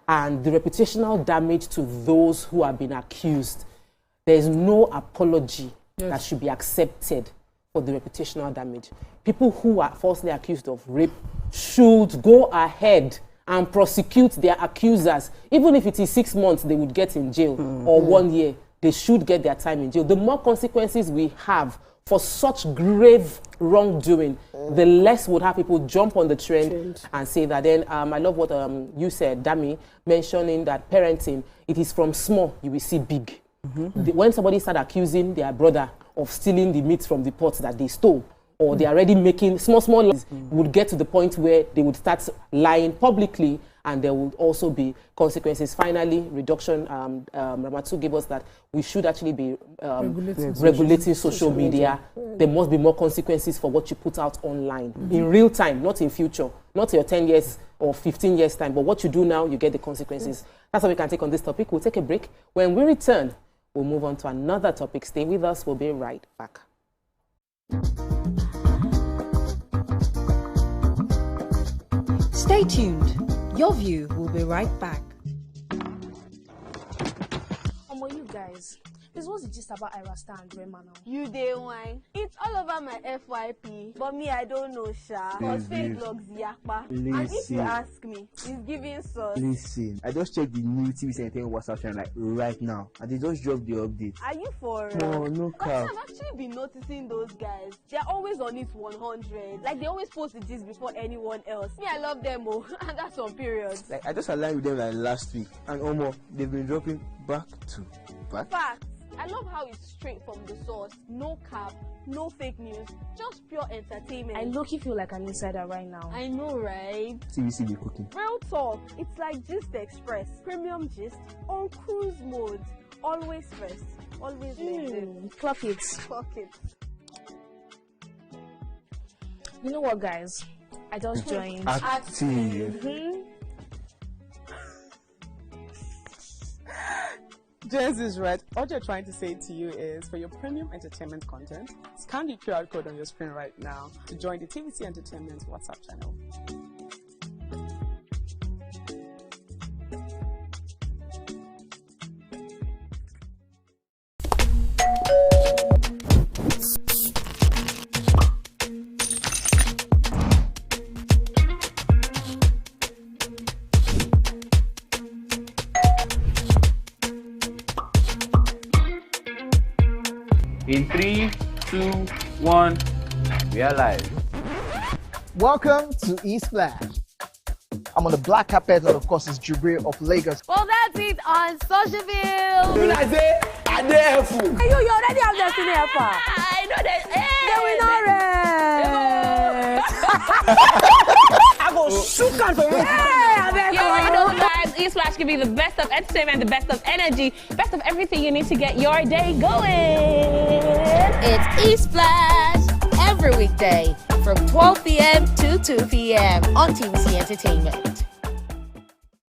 And the reputational damage to those who have been accused, there is no apology that should be accepted for the reputational damage. People who are falsely accused of rape should go ahead and prosecute their accusers. Even if it is 6 months they would get in jail or 1 year, they should get their time in jail. The more consequences we have for such grave wrongdoing, the less would have people jump on the trend and say that. Then I love what you said, Dami, mentioning that parenting, it is from small you will see big. When somebody start accusing their brother of stealing the meat from the pot that they stole, or they are already making small lies, would get to the point where they would start lying publicly, and there would also be consequences. Finally, reduction, Ramatu gave us that we should actually be regulating social media. There must be more consequences for what you put out online in real time, not in future, not your 10 years or 15 years time, but what you do now, you get the consequences. That's all we can take on this topic. We'll take a break. When we return, we'll move on to another topic. Stay with us. We'll be right back. Stay tuned. Your view will be right back. You guys, this was just about Irasta and Rema now. You day wine. It's all over my FYP. But me, I don't know, Sha. Because fake blogs yakpa. And if you ask me, it's giving sauce. Listen, I just checked the new TV Entertainment WhatsApp channel like right now, and they just dropped the update. Are you for No, no cap. I've actually been noticing those guys. They're always on it 100. Like they always post the gist before anyone else. Me, I love them, oh. And that's on period. Like I just aligned with them like last week, and almost they've been dropping back to back. Facts. I love how it's straight from the source. No cap, no fake news, just pure entertainment. I low-key feel like an insider right now. I know, right? TVC be cooking. Real talk. It's like Gist Express. Premium gist on cruise mode. Always first. Always Clock it. Clock it. You know what, guys? I just joined. Active. Jens is right. All you're trying to say to you is, for your premium entertainment content, scan the QR code on your screen right now to join the TVC Entertainment WhatsApp channel. In 3, 2, 1, we are live. Welcome to E-Splash. I'm on the black carpet, and of course, it's Jibril of Lagos. Well, that's it on SocialVille. When I say, I dare fool. You already have Destiny Alpha. I know that. I go shoot for you. You already know, guys. E-Splash can be the best of entertainment, the best of energy, best of everything you need to get your day going. It's E-Splash every weekday from 12 p.m. to 2 p.m. on TVC Entertainment.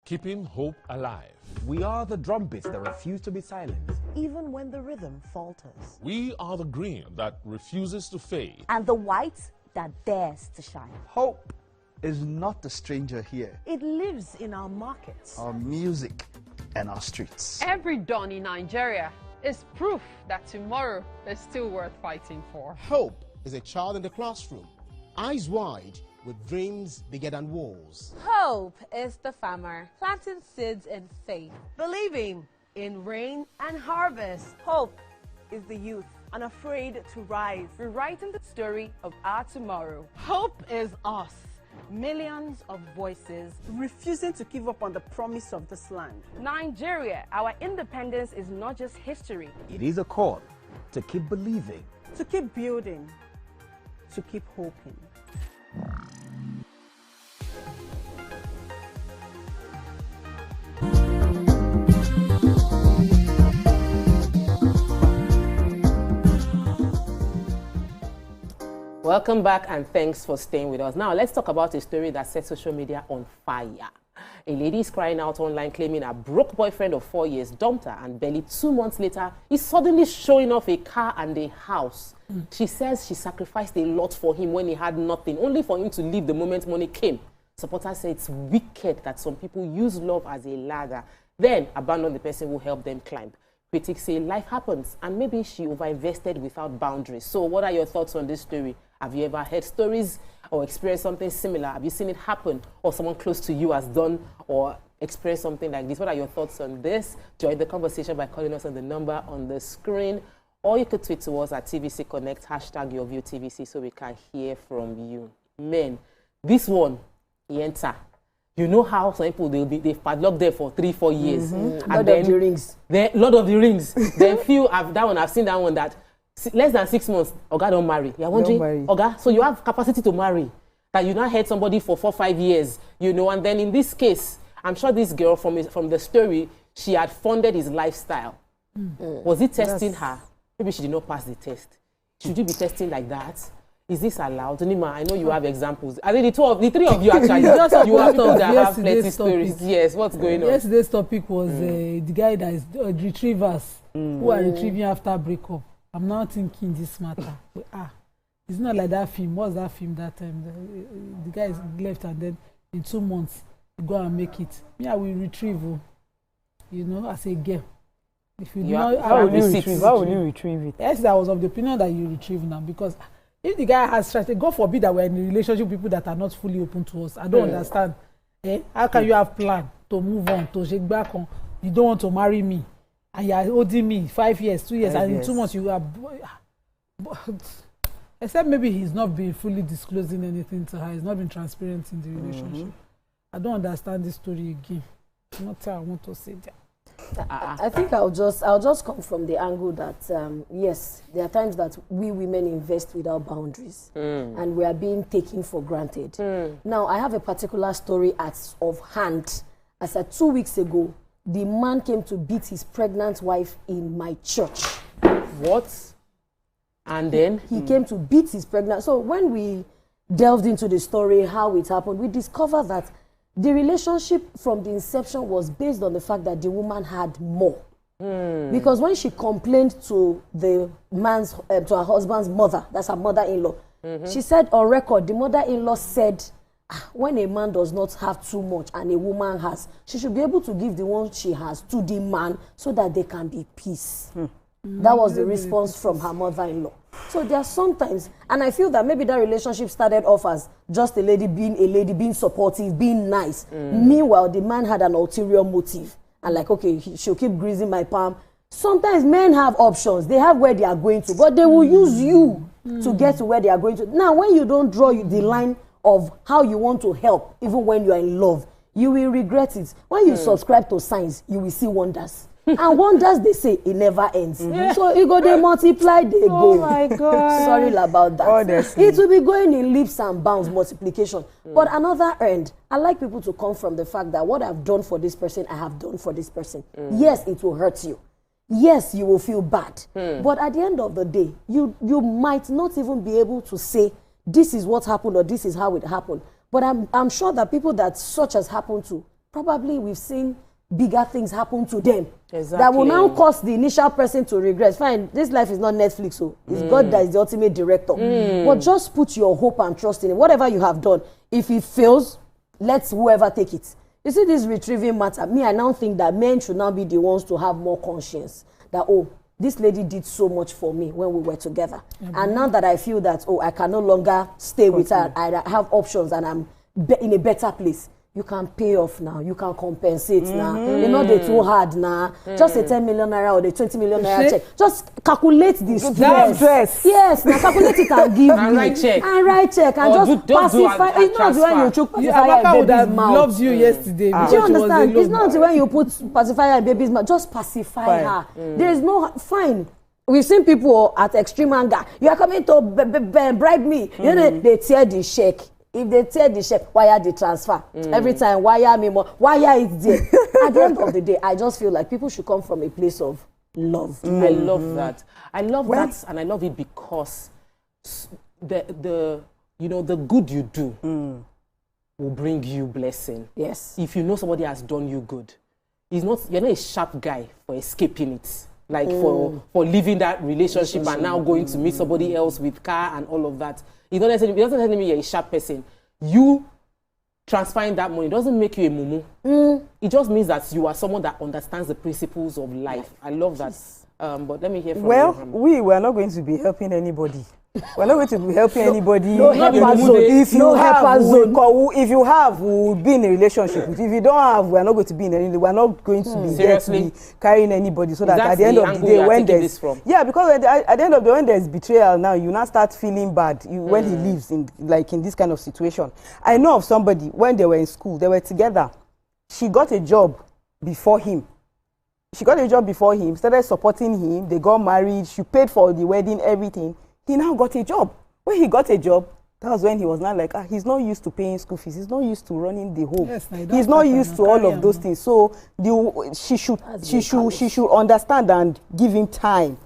Keeping hope alive. We are the drumbeats that refuse to be silenced, even when the rhythm falters. We are the green that refuses to fade. And the white that dares to shine. Hope is not a stranger here. It lives in our markets, Our music, and our streets. Every dawn in Nigeria is proof that tomorrow is still worth fighting for. Hope is a child in the classroom, eyes wide, with dreams bigger than walls. Hope is the farmer planting seeds in faith. Believing in rain and harvest. hope is the youth, unafraid to rise, rewriting the story of our tomorrow. Hope is us, millions of voices Refusing to give up on the promise of this land. Nigeria, our independence is not just history. It is a call to keep believing. To keep building, to keep hoping. Welcome back and thanks for staying with us. Now let's talk about a story that set social media on fire. A lady is crying out online claiming a broke boyfriend of 4 years dumped her, and barely 2 months later is suddenly showing off a car and a house. She says she sacrificed a lot for him when he had nothing, only for him to leave the moment money came. Supporters say it's wicked that some people use love as a ladder, then abandon the person who helped them climb. Critics say life happens and maybe she overinvested without boundaries. So what are your thoughts on this story? Have you ever heard stories or experienced something similar? Have you seen it happen, or someone close to you has done or experienced something like this? What are your thoughts on this? Join the conversation by calling us on the number on the screen, or you could tweet to us at TVC Connect, #YourViewTVC, so we can hear from you. Men, this one, Yenta. You know how some people they've padlocked there for 3-4 years. Mm-hmm. And Lord of the Rings. Lord of the Rings. Then I've seen that one that less than 6 months, Oga don't marry. You're wondering, Oga, so you have capacity to marry. That you not had somebody for 4-5 years, you know, and then in this case, I'm sure this girl from the story, she had funded his lifestyle. Was it testing her? Maybe she did not pass the test. Should you be testing like that? Is this allowed? Nima, I know you have examples. I think the three of you actually, you have told that have plenty stories. Yes, what's going on? Yesterday's topic was the guy that is retrievers who are retrieving after breakup. I'm now thinking this matter. It's not like that film. What's that film that time? The guy is left and then in 2 months, you go and make it. Me, I will retrieve, you know, as a girl. If you know how will you retrieve it? Yes, I was of the opinion that you retrieve now, because if the guy has strategy, God forbid that we're in a relationship with people that are not fully open to us. I don't understand. How can you have plan to move on, to shake back on? You don't want to marry me, and you're holding me 5 years, 2 years, and in 2 months you are. Except maybe he's not been fully disclosing anything to her. He's not been transparent in the relationship. I don't understand this story again. Not what I want to say that. I think I'll just come from the angle that yes, there are times that we women invest without boundaries and we are being taken for granted. Now, I have a particular story of hand. I said 2 weeks ago, the man came to beat his pregnant wife in my church. What? And then? He came to beat his pregnant. So when we delved into the story, how it happened, we discovered that the relationship from the inception was based on the fact that the woman had more. Because when she complained to the man's, to her husband's mother, that's her mother-in-law, she said on record, the mother-in-law said, when a man does not have too much and a woman has, she should be able to give the one she has to the man so that there can be peace. That was the response from her mother-in-law. So there are sometimes, and I feel that maybe that relationship started off as just a lady, being supportive, being nice. Meanwhile, the man had an ulterior motive. And like, okay, she'll keep greasing my palm. Sometimes men have options. They have where they are going to, but they will use you to get to where they are going to. Now, when you don't draw the line of how you want to help, even when you are in love, you will regret it. When you subscribe to signs, you will see wonders. And wonders, they say, it never ends. So you go, they multiply, they go. Oh my God. Sorry about that. Honestly. It will be going in leaps and bounds, multiplication. But another end, I like people to come from the fact that what I've done for this person, I have done for this person. Yes, it will hurt you. Yes, you will feel bad. But at the end of the day, you might not even be able to say, this is what happened or this is how it happened. But I'm sure that people that such has happened to, probably we've seen bigger things happen to them. Exactly. That will now cause the initial person to regret. Fine, this life is not Netflix, so it's God that is the ultimate director. But just put your hope and trust in it. Whatever you have done, if it fails, let whoever take it. You see this retrieving matter, I now think that men should now be the ones to have more conscience. That, oh, this lady did so much for me when we were together. And now that I feel that, oh, I can no longer stay with her, I have options and I'm in a better place. You can pay off now. You can compensate now. You're not too hard now. Just a 10 million naira or the 20 million naira check. Just calculate the stress. Yes, now calculate it and give and write check. And write check. And just pacify. It's not when you choke pacifier in baby's mouth. Loved you yesterday. Do you understand? It's not when you put pacifier in baby's mouth. Just pacify her. There is no fine. We've seen people at extreme anger. You are coming to bribe me. You know, they tear the check. If they tear the check, wire the transfer. Every time, wire me more. Wire is there. At the end of the day, I just feel like people should come from a place of love. I love that. I love that, and I love it because the good you do will bring you blessing. Yes. If you know somebody has done you good, you're not a sharp guy for escaping it. Like for leaving that relationship and now going to meet somebody else with car and all of that. It doesn't necessarily mean you're a sharp person. You transferring that money doesn't make you a mumu. It just means that you are someone that understands the principles of life. I love that. But let me hear from you. Well, we are not going to be helping anybody We're not going to be helping anybody. No helper zone. If you No have, helper zone. if you have, we'll be in a relationship with. If you don't have, we're not going to be in any. We're not going to be there to be carrying anybody. So that at the end of the day, when there's because at the end of the day, when there's betrayal, now you now start feeling bad. When he lives in this kind of situation. I know of somebody when they were in school, they were together. She got a job before him. Started supporting him. They got married. She paid for the wedding, everything. He now got a job. When he got a job, that was when he was now like, he's not used to paying school fees. He's not used to running the home. Yes, he's not used to all of those things. So she should understand and give him time.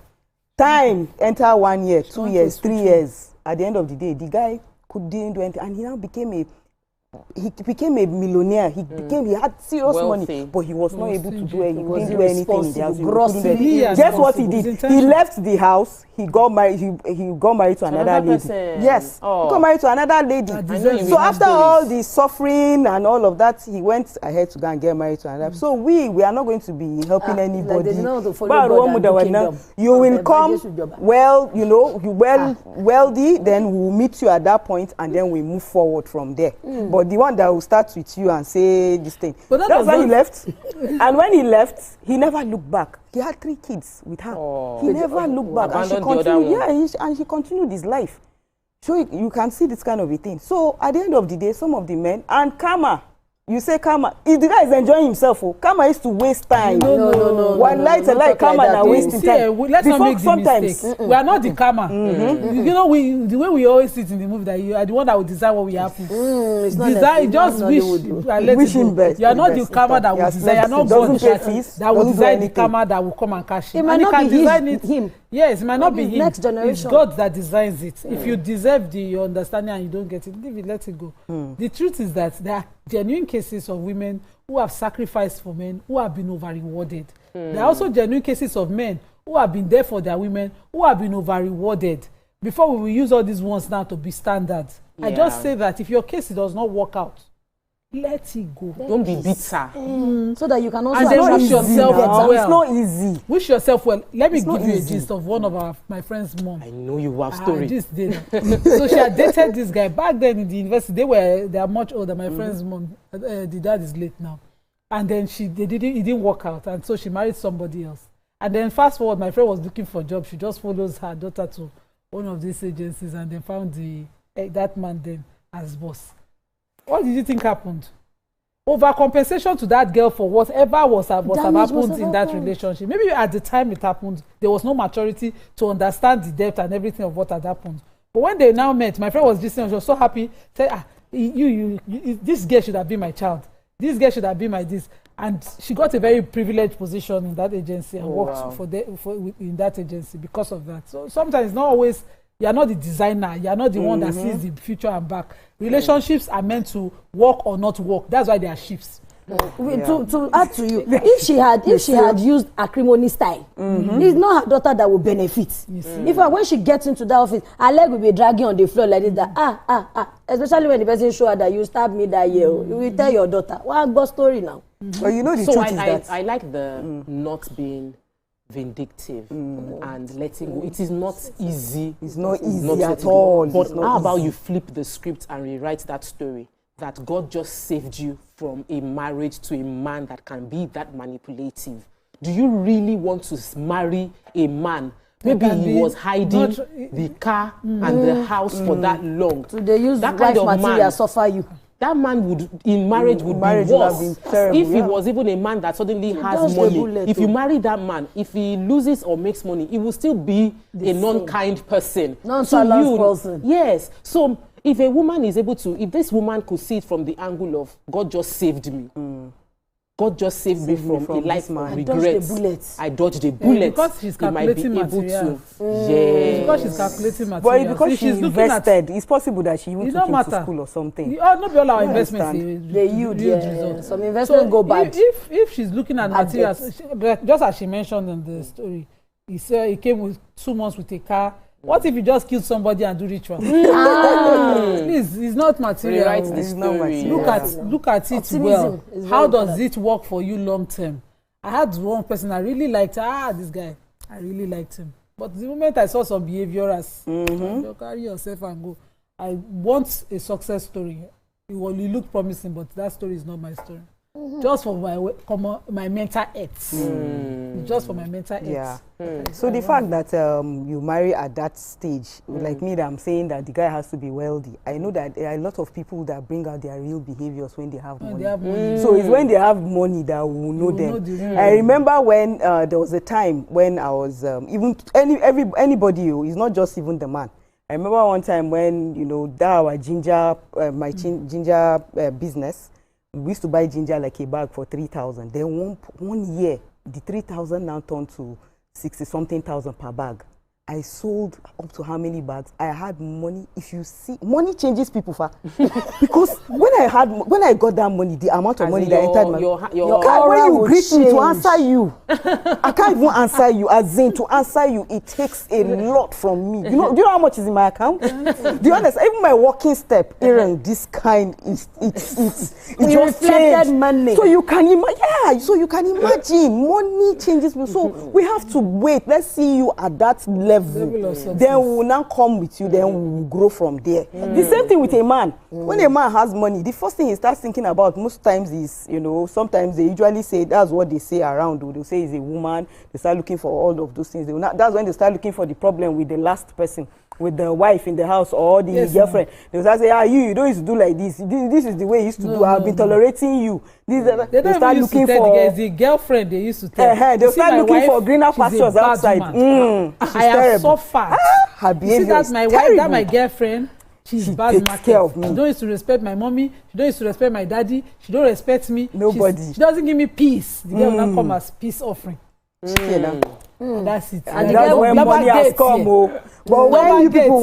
Time enter 1 year, 2 years, 3 years. At the end of the day, the guy didn't do anything, and he now became a millionaire. He had serious money, but he was not able to do anything. He didn't do anything in the house. Guess what he did? He left the house. He got married. He got married to another lady. Yes, he got married to another lady. So after all the suffering and all of that, he went ahead to go and get married to another. So we are not going to be helping anybody. You will come wealthy. Then we'll meet you at that point, and then we move forward from there. But the one that will start with you and say this thing. That's why he left. And when he left, he never looked back. He had 3 kids with her. He never looked back. And she continued, and he continued his life. So you can see this kind of a thing. So at the end of the day, some of the men, and karma, you say karma, if the guy is enjoying himself, karma is to waste time. No. One light a light, karma now wasting time. Let's not make the mistake. We are not the karma. You know, the way we always sit in the movie, that you are the one that will decide what will happen. It's not just wish him best. You are not the karma that will decide. You are not God that will decide the karma that will come and cash him. It might not be him. Yes, it might not be him. Next generation. It's God that designs it. If you deserve the understanding and you don't get it, leave it, let it go. The truth is that there are genuine cases of women who have sacrificed for men, who have been over-rewarded. There are also genuine cases of men who have been there for their women, who have been over-rewarded. Before we will use all these ones now to be standards. I just say that if your case does not work out, let it go. Don't be bitter. So that you can also... And then wish yourself well. It's not easy. Wish yourself well. Let me give you a gist of one of my friend's mom. I know you have story. So she had dated this guy. Back then in the university, they are much older. My friend's mom, the dad is late now. And then it didn't work out. And so she married somebody else. And then fast forward, my friend was looking for a job. She just follows her daughter to one of these agencies and then found that man then as boss. What did you think happened? Overcompensation to that girl for whatever was happened in that relationship. Maybe at the time it happened, there was no maturity to understand the depth and everything of what had happened. But when they now met, my friend was listening, she was so happy, said, this girl should have been my child. This girl should have been my this. And she got a very privileged position in that agency and worked in that agency because of that. So sometimes it's not always... You are not the designer. You are not the one that sees the future and back. Relationships are meant to work or not work. That's why they are shifts. To add to you, if she had used acrimony style, it's not her daughter that will benefit. If when she gets into that office, her leg will be dragging on the floor like this. Especially when the person show her that you stabbed me that year, you will tell your daughter. What good story now? But you know the truth is that I like the not being vindictive and letting go. It is not easy. It's not easy at all. But how about you flip the script and rewrite that story? That God just saved you from a marriage to a man that can be that manipulative. Do you really want to marry a man? Maybe he was hiding the car and the house for that long. So they use that kind of material suffer you. That man would, in marriage, would be worse. If he was even a man that suddenly has money. If you marry that man, if he loses or makes money, he will still be a non-kind person. Non-balanced person. Yes. So if a woman is able to, if this woman could see it from the angle of God just saved me. God just saved me from a life of regrets. I dodged a bullet. Because she's calculating material. Because she's calculating material. But because she's invested, it's possible that she even took him to school or something. Not all our investments, they yield results. Some investments go bad. If she's looking at materials, just as she mentioned in the story, he came with 2 months with a car. What if you just kill somebody and do ritual? Please, it's not material. Rewrite the story. Look at it well. How does it work for you long term? I had one person I really liked. This guy, I really liked him. But the moment I saw some behavior as you carry yourself and go, I want a success story. It looked promising, but that story is not my story. Just for my mental health. Just for my mental health. So the fact that you marry at that stage, like me, that I'm saying that the guy has to be wealthy. I know that there are a lot of people that bring out their real behaviors when they have money. So it's when they have money that we will know them. I remember when there was a time when I was even anybody, it's not just even the man. I remember one time when that our ginger, my ginger business. We used to buy ginger like a bag for 3,000. Then one year, the 3,000 now turned to 60-something thousand per bag. I sold up to how many bags? I had money. If you see, money changes people, because when I got that money, the amount of money that entered my your when you greet me to answer you, I can't even answer you. As in, to answer you, it takes a lot from me. Do you know how much is in my account? Do you understand? Even my walking step, Aaron, this kind it's just changed. Money. So you can so you can imagine, money changes people. So we have to wait. Let's see you at that level. Then we will now come with you, then we will grow from there. The same thing with a man. When a man has money, the first thing he starts thinking about most times is, sometimes they usually say, that's what they say around. They'll say he's a woman. They start looking for all of those things. That's when they start looking for the problem with the last person, with the wife in the house or the girlfriend. They'll start saying, you don't used to do like this. This is the way you used to do. I've been tolerating you. They start looking for the girlfriend they used to tell. They'll start looking for greener pastures outside. I have suffered. Her behavior that's my wife, that's my girlfriend. She's bad market. Of me. She don't used to respect my mommy. She don't used to respect my daddy. She don't respect me. Nobody. She doesn't give me peace. The girl will not come as peace offering. That's it. And that's when money has come. But when people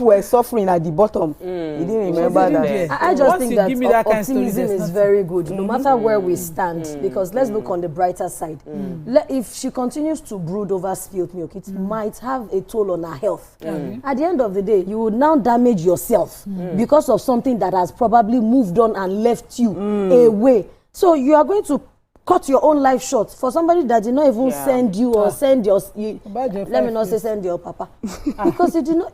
were suffering at the bottom, you didn't remember that. I just think that optimism is very good, no matter where we stand. Because let's look on the brighter side. If she continues to brood over spilled milk, it might have a toll on her health. At the end of the day, you will now damage yourself because of something that has probably moved on and left you away. So you are going to cut your own life short for somebody that did not even send you or send your let me not say send your papa because you did not.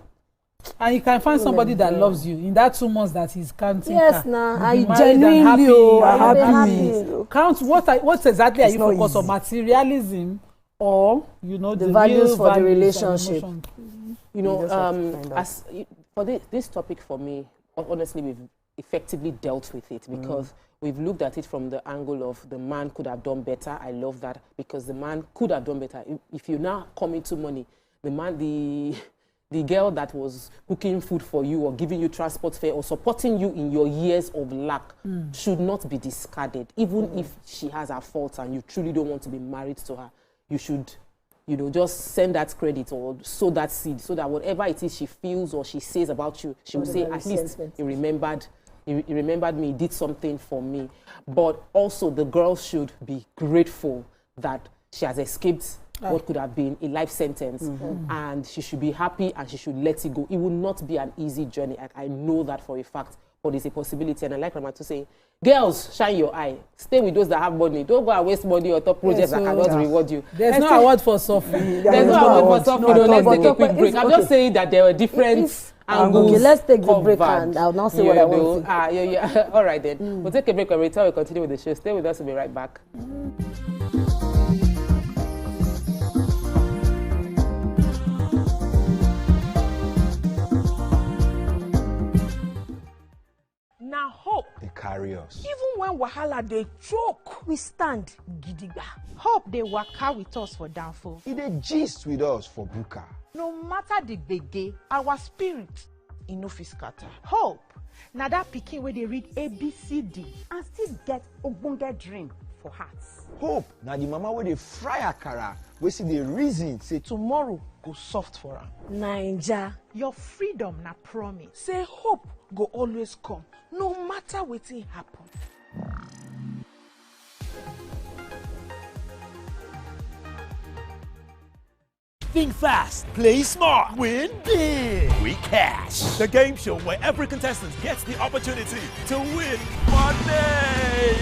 And you can find somebody that loves you in that 2 months that he's counting. Yes, I genuinely happy. Count what exactly are you focused on, materialism or the values for the relationship? As for this topic for me, honestly, we've effectively dealt with it because we've looked at it from the angle of the man could have done better. I love that because the man could have done better. If you now come into money, the girl that was cooking food for you or giving you transport fare or supporting you in your years of lack should not be discarded. Even if she has her faults and you truly don't want to be married to her, you should, just send that credit or sow that seed so that whatever it is she feels or she says about you, she will say, at least he remembered me, did something for me. But also the girl should be grateful that she has escaped what could have been a life sentence, and she should be happy and she should let it go. It will not be an easy journey. I know that for a fact, but it's a possibility. And I like Rama to say, girls, shine your eye. Stay with those that have money. Don't go and waste money on top projects that cannot reward you. There's no award for suffering. There's no award for suffering. Let's take a quick break. I'm just saying that there are different angles. Okay, let's take the break and I'll now say what I want to. All right then. We'll take a break and return. We'll continue with the show. Stay with us. We'll be right back. Now hope they carry us. Even when wahala they choke, we stand gidigba. Hope they waka with us for downfall. They gist with us for buka. No matter the gbege, our spirit no fit scatter. Hope na that pikin where they read ABCD and still get ogbonge dream for hearts. Hope na the mama where they fry akara, we see the reason say tomorrow go soft for her. Naija, your freedom na promise. Say hope go always come, no matter wetin happen. Think fast, play smart, win big. We Cash, the game show where every contestant gets the opportunity to win money.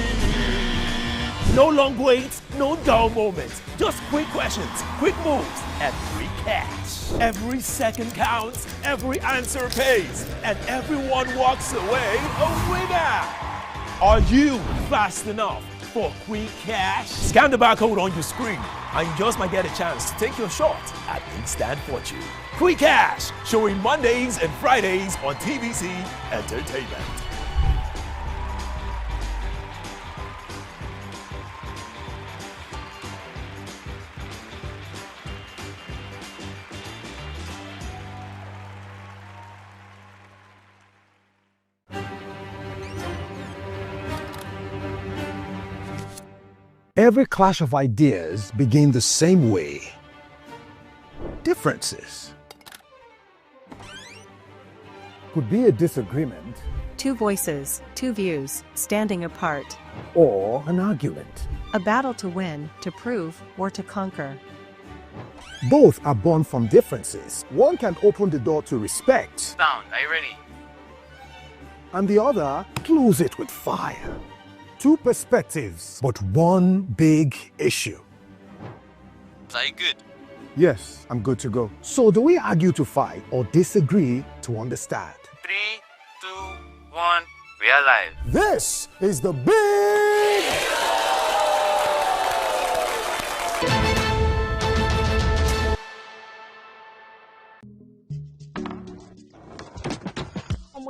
No long waits, no dull moments. Just quick questions, quick moves, and quick cash. Every second counts, every answer pays, and everyone walks away a winner. Are you fast enough for quick cash? Scan the barcode on your screen, and you just might get a chance to take your shot at instant fortune. Quick Cash, showing Mondays and Fridays on TVC Entertainment. Every clash of ideas begin the same way. Differences could be a disagreement, Two voices, two views, standing apart. or an argument. A battle to win, to prove, or to conquer. Both are born from differences. One can open the door to respect, Sound, are you ready? and the other close it with fire. Two perspectives, but one big issue. Are you good? Yes, I'm good to go. So do we argue to fight or disagree to understand? 3, 2, 1, we are live. This is the big...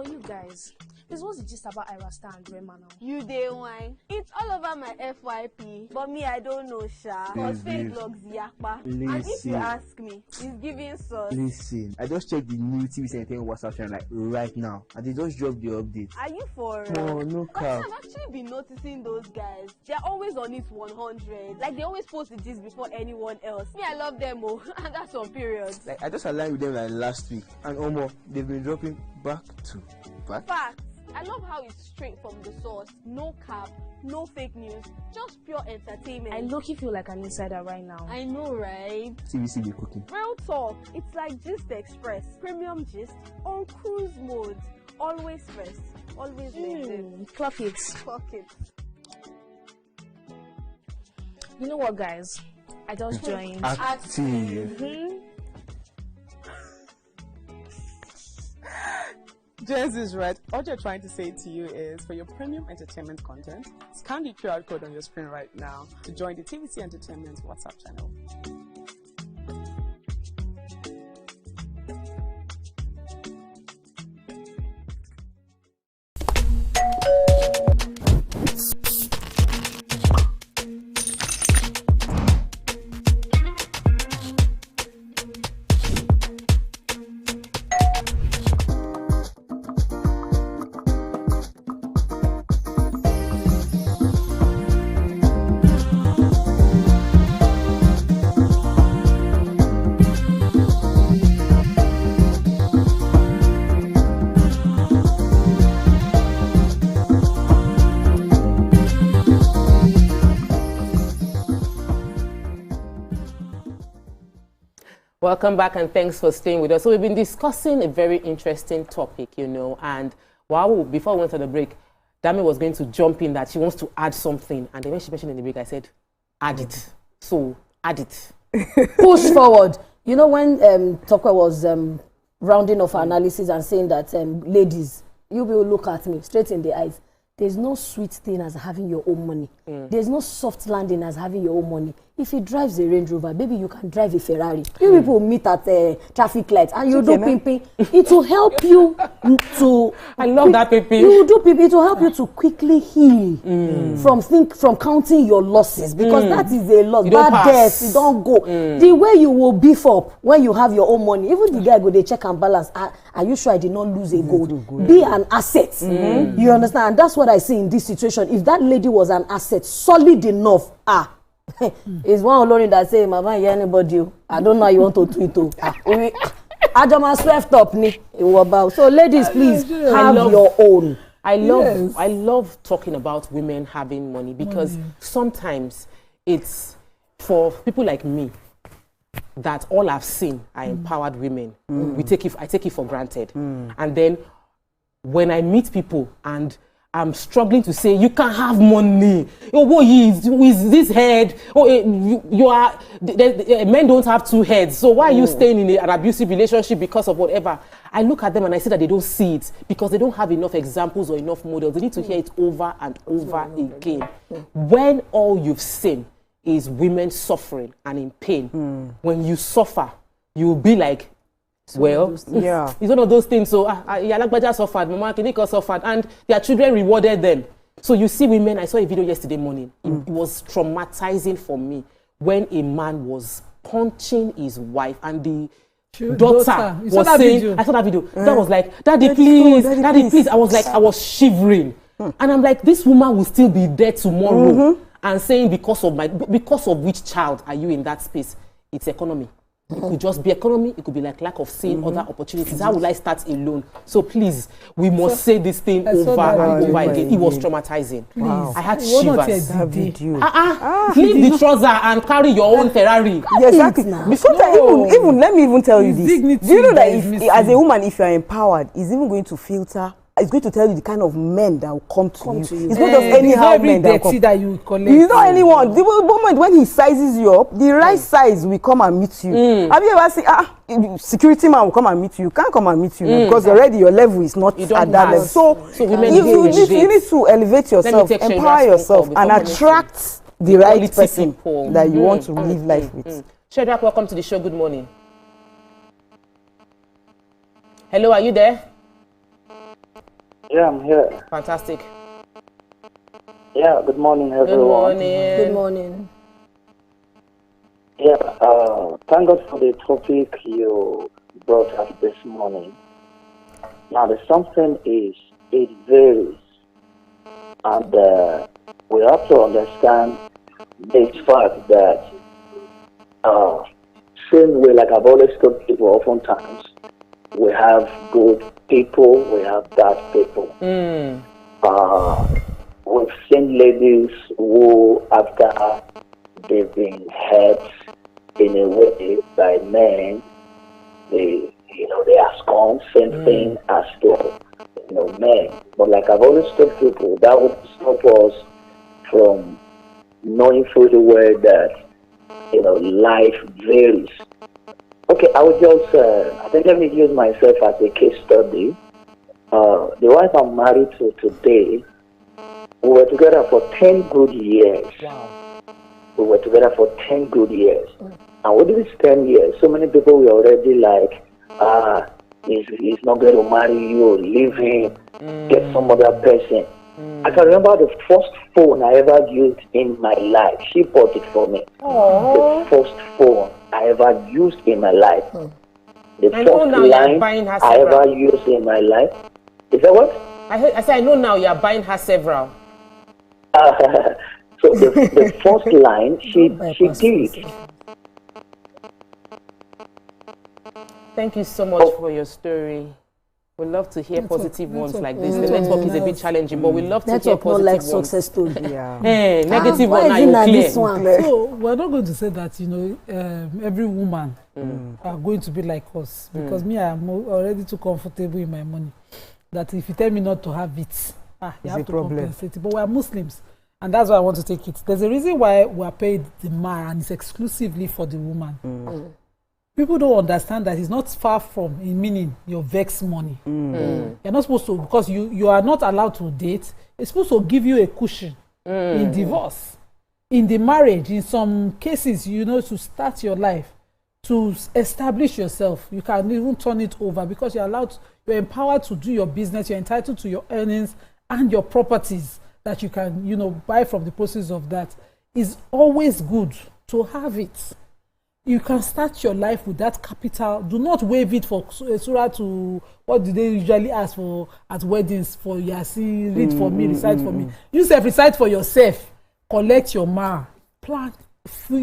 You guys, this was just about Irasta and Rema now. You day wine. It's all over my FYP. But me, I don't know, Sha. Cause fake logs yakpa. And if Listen. you ask me, it's giving sauce. Listen, I just checked the new TV Entertainment WhatsApp channel like right now, and they just dropped the update. Are you for Oh, no But cap. I've actually been noticing those guys. They're always on it 100. Like they always post the gist before anyone else. Me, I love them, oh. And that's on period. Like I just aligned with them like last week, and they've been dropping back to back. Facts. I love how it's straight from the source. No cap, no fake news, just pure entertainment. I low-key feel like an insider right now. I know, right? TVC be cooking. Real talk. It's like Gist Express. Premium gist on cruise mode. Always first. Always legit. Clock it. Clock it. You know what, guys? I just joined. Active. Jess is right. All you're trying to say to you is for your premium entertainment content, scan the QR code on your screen right now to join the TVC Entertainment's WhatsApp channel. Welcome back and thanks for staying with us. So we've been discussing a very interesting topic, you know, and before we went to the break, Dami was going to jump in that she wants to add something. And then when she mentioned in the break, I said, add it. So add it. Push forward. You know, when Tokwe was rounding off her analysis and saying that, ladies, you will look at me straight in the eyes. There's no sweet thing as having your own money. There's no soft landing as having your own money. If he drives a Range Rover, maybe you can drive a Ferrari. You people meet at traffic lights and you do pimping. It will help you to... I love that pimping. You do pimping. It will help you to quickly heal from counting your losses, because that is a loss. Bad debt, you don't go. The way you will beef up when you have your own money, even the guy go, they check and balance. Are you sure I did not lose a gold? Be an asset. You understand? And that's what I see in this situation. If that lady was an asset, solid enough, it's one alone that say, Mama, yeah, anybody, I don't know how you want to tweet. I just swept up ni. So ladies, please have your own. I love talking about women having money, because sometimes it's for people like me that all I've seen are empowered women. I take it for granted. And then when I meet people and I'm struggling to say you can't have money. Oh, who is this head? Oh, you are. Men don't have two heads. So why are you staying in an abusive relationship because of whatever? I look at them and I see that they don't see it because they don't have enough examples or enough models. They need to hear it over and over again. When all you've seen is women suffering and in pain, when you suffer, you'll be like, well, it's one of those things. So, Yalagbaja suffered, Mama Kinika suffered, and their children rewarded them. So you see women, I saw a video yesterday morning. It was traumatizing for me when a man was punching his wife and the daughter was saying, I saw that video. That was like, Daddy, please. I was like, I was shivering. And I'm like, this woman will still be there tomorrow and saying because of which child are you in that space? It's economy. It could just be economy. It could be like lack of seeing other opportunities. How will I start alone? So please, we must say this thing over and over again. It was traumatizing. Wow. I had shivers. Leave the trouser and carry your own Ferrari. Yeah, exactly. Sometimes even let me even tell you this. Do you know that if, as a woman, if you are empowered, it's even going to filter. It's going to tell you the kind of men that will come to you. It's not just anyhow men that will come. That you collect. It's not anyone. The moment when he sizes you up, the right size will come and meet you. Have you ever seen security man will come and meet you? You can't come and meet you because already your level is not at that level. So you need to elevate yourself, empower yourself, and attract the right person that you want to live life with. Shadrach, welcome to the show. Good morning. Hello, are you there? Yeah, I'm here. Fantastic. Yeah, good morning, everyone. Good morning. Good morning. Yeah, thank God for the topic you brought us this morning. Now, the something is, it varies. And we have to understand this fact that same way, like I've always told people oftentimes, we have good people, we have bad people. We've seen ladies who, after they've been hurt in a way by men, they are scorned, same thing as to men. But like I've always told people, that would stop us from knowing fully well that life varies. Okay, I would just, let me use myself as a case study. The wife I'm married to today, we were together for 10 good years. Wow. We were together for 10 good years. And with these 10 years, so many people were already like, he's not going to marry you, leave him, get some other person. I can remember the first phone I ever used in my life. She bought it for me. The first phone I ever used in my life. The first line I ever used in my life. Is that what? I said, I know now you are buying her several. So the first line, she did. Thank you so much for your story. We love to hear positive ones like this. The network is a bit challenging, but we love to hear positive like ones. Success story. Negative one now you clear. So we're not going to say that every woman are going to be like us because me, I'm already too comfortable in my money. That if you tell me not to have it, you have to compensate it. But we are Muslims, and that's why I want to take it. There's a reason why we are paid the man, and it's exclusively for the woman. People don't understand that it's not far from in meaning your vex money. You're not supposed to, because you are not allowed to date. It's supposed to give you a cushion in divorce, in the marriage. In some cases, to start your life, to establish yourself. You can even turn it over because you're empowered to do your business. You're entitled to your earnings and your properties that you can, buy from the process of that. It's always good to have it. You can start your life with that capital. Do not waive it for surah to, what do they usually ask for at weddings? For Yasin, read for me, recite for me. You self-recite for yourself. Collect your mar. Plan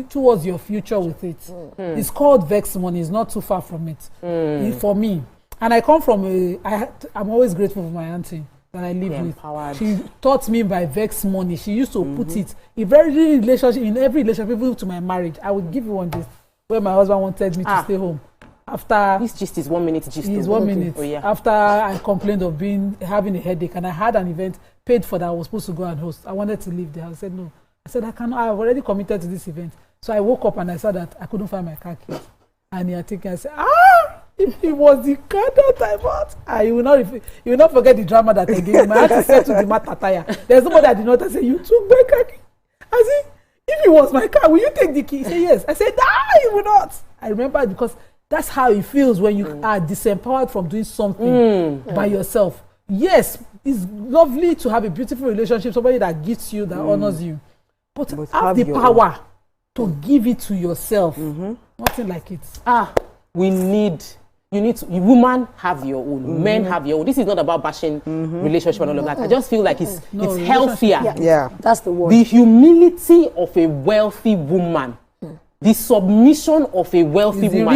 towards your future with it. It's called vex money. It's not too far from it. For me. And I come from I'm always grateful for my auntie that I live with. She taught me by vex money. She used to put it in every relationship, even to my marriage. I would give you one this. Where my husband wanted me to stay home. After this gist is 1 minute gist. It's 1 minute. After I complained of having a headache, and I had an event paid for that I was supposed to go and host. I wanted to leave there. I said, no. I said, I cannot. I've already committed to this event. So I woke up and I saw that I couldn't find my car keys. And he had taken, I said, if it was the car that I bought, you will not forget the drama that I gave him. I had to say to the matter tire. There's nobody I did not say, you took my car key. I said, if it was my car, will you take the key? He said, yes. I said, you will not. I remember because that's how it feels when you are disempowered from doing something by yourself. Yes, it's lovely to have a beautiful relationship, somebody that gives you, that honors you. But have the power to give it to yourself. Nothing like it. Women have your own, men have your own. This is not about bashing relationship and all of that. I just feel like it's healthier. Yeah, that's the word. The humility of a wealthy woman, the submission of a wealthy woman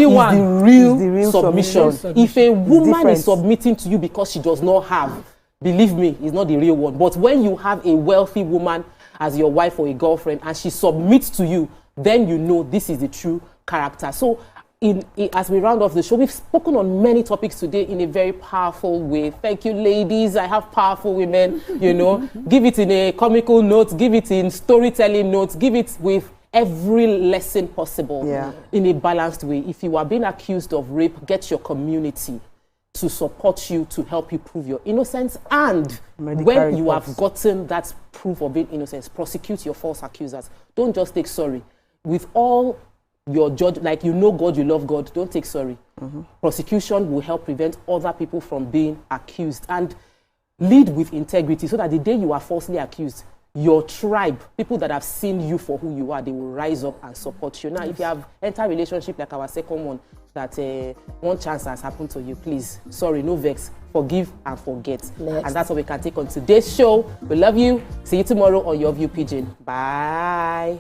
is the real submission. If a woman is submitting to you because she does not have, believe me, it's not the real one. But when you have a wealthy woman as your wife or a girlfriend and she submits to you, then you know this is the true character. So as we round off the show, we've spoken on many topics today in a very powerful way. Thank you, ladies. I have powerful women, you know. Give it in a comical note, give it in storytelling notes, give it with every lesson possible in a balanced way. If you are being accused of rape, get your community to support you, to help you prove your innocence. And when you have gotten that proof of being innocent, prosecute your false accusers. Don't just take sorry. With all your judge, like you know God, you love God, don't take sorry. Prosecution will help prevent other people from being accused, and lead with integrity so that the day you are falsely accused, your tribe, people that have seen you for who you are, they will rise up and support you. Now, if you have entered a relationship like our second one, that one chance has happened to you, please, sorry, no vex, forgive and forget. And that's what we can take on today's show. We love you. See you tomorrow on Your View Pigeon. Bye.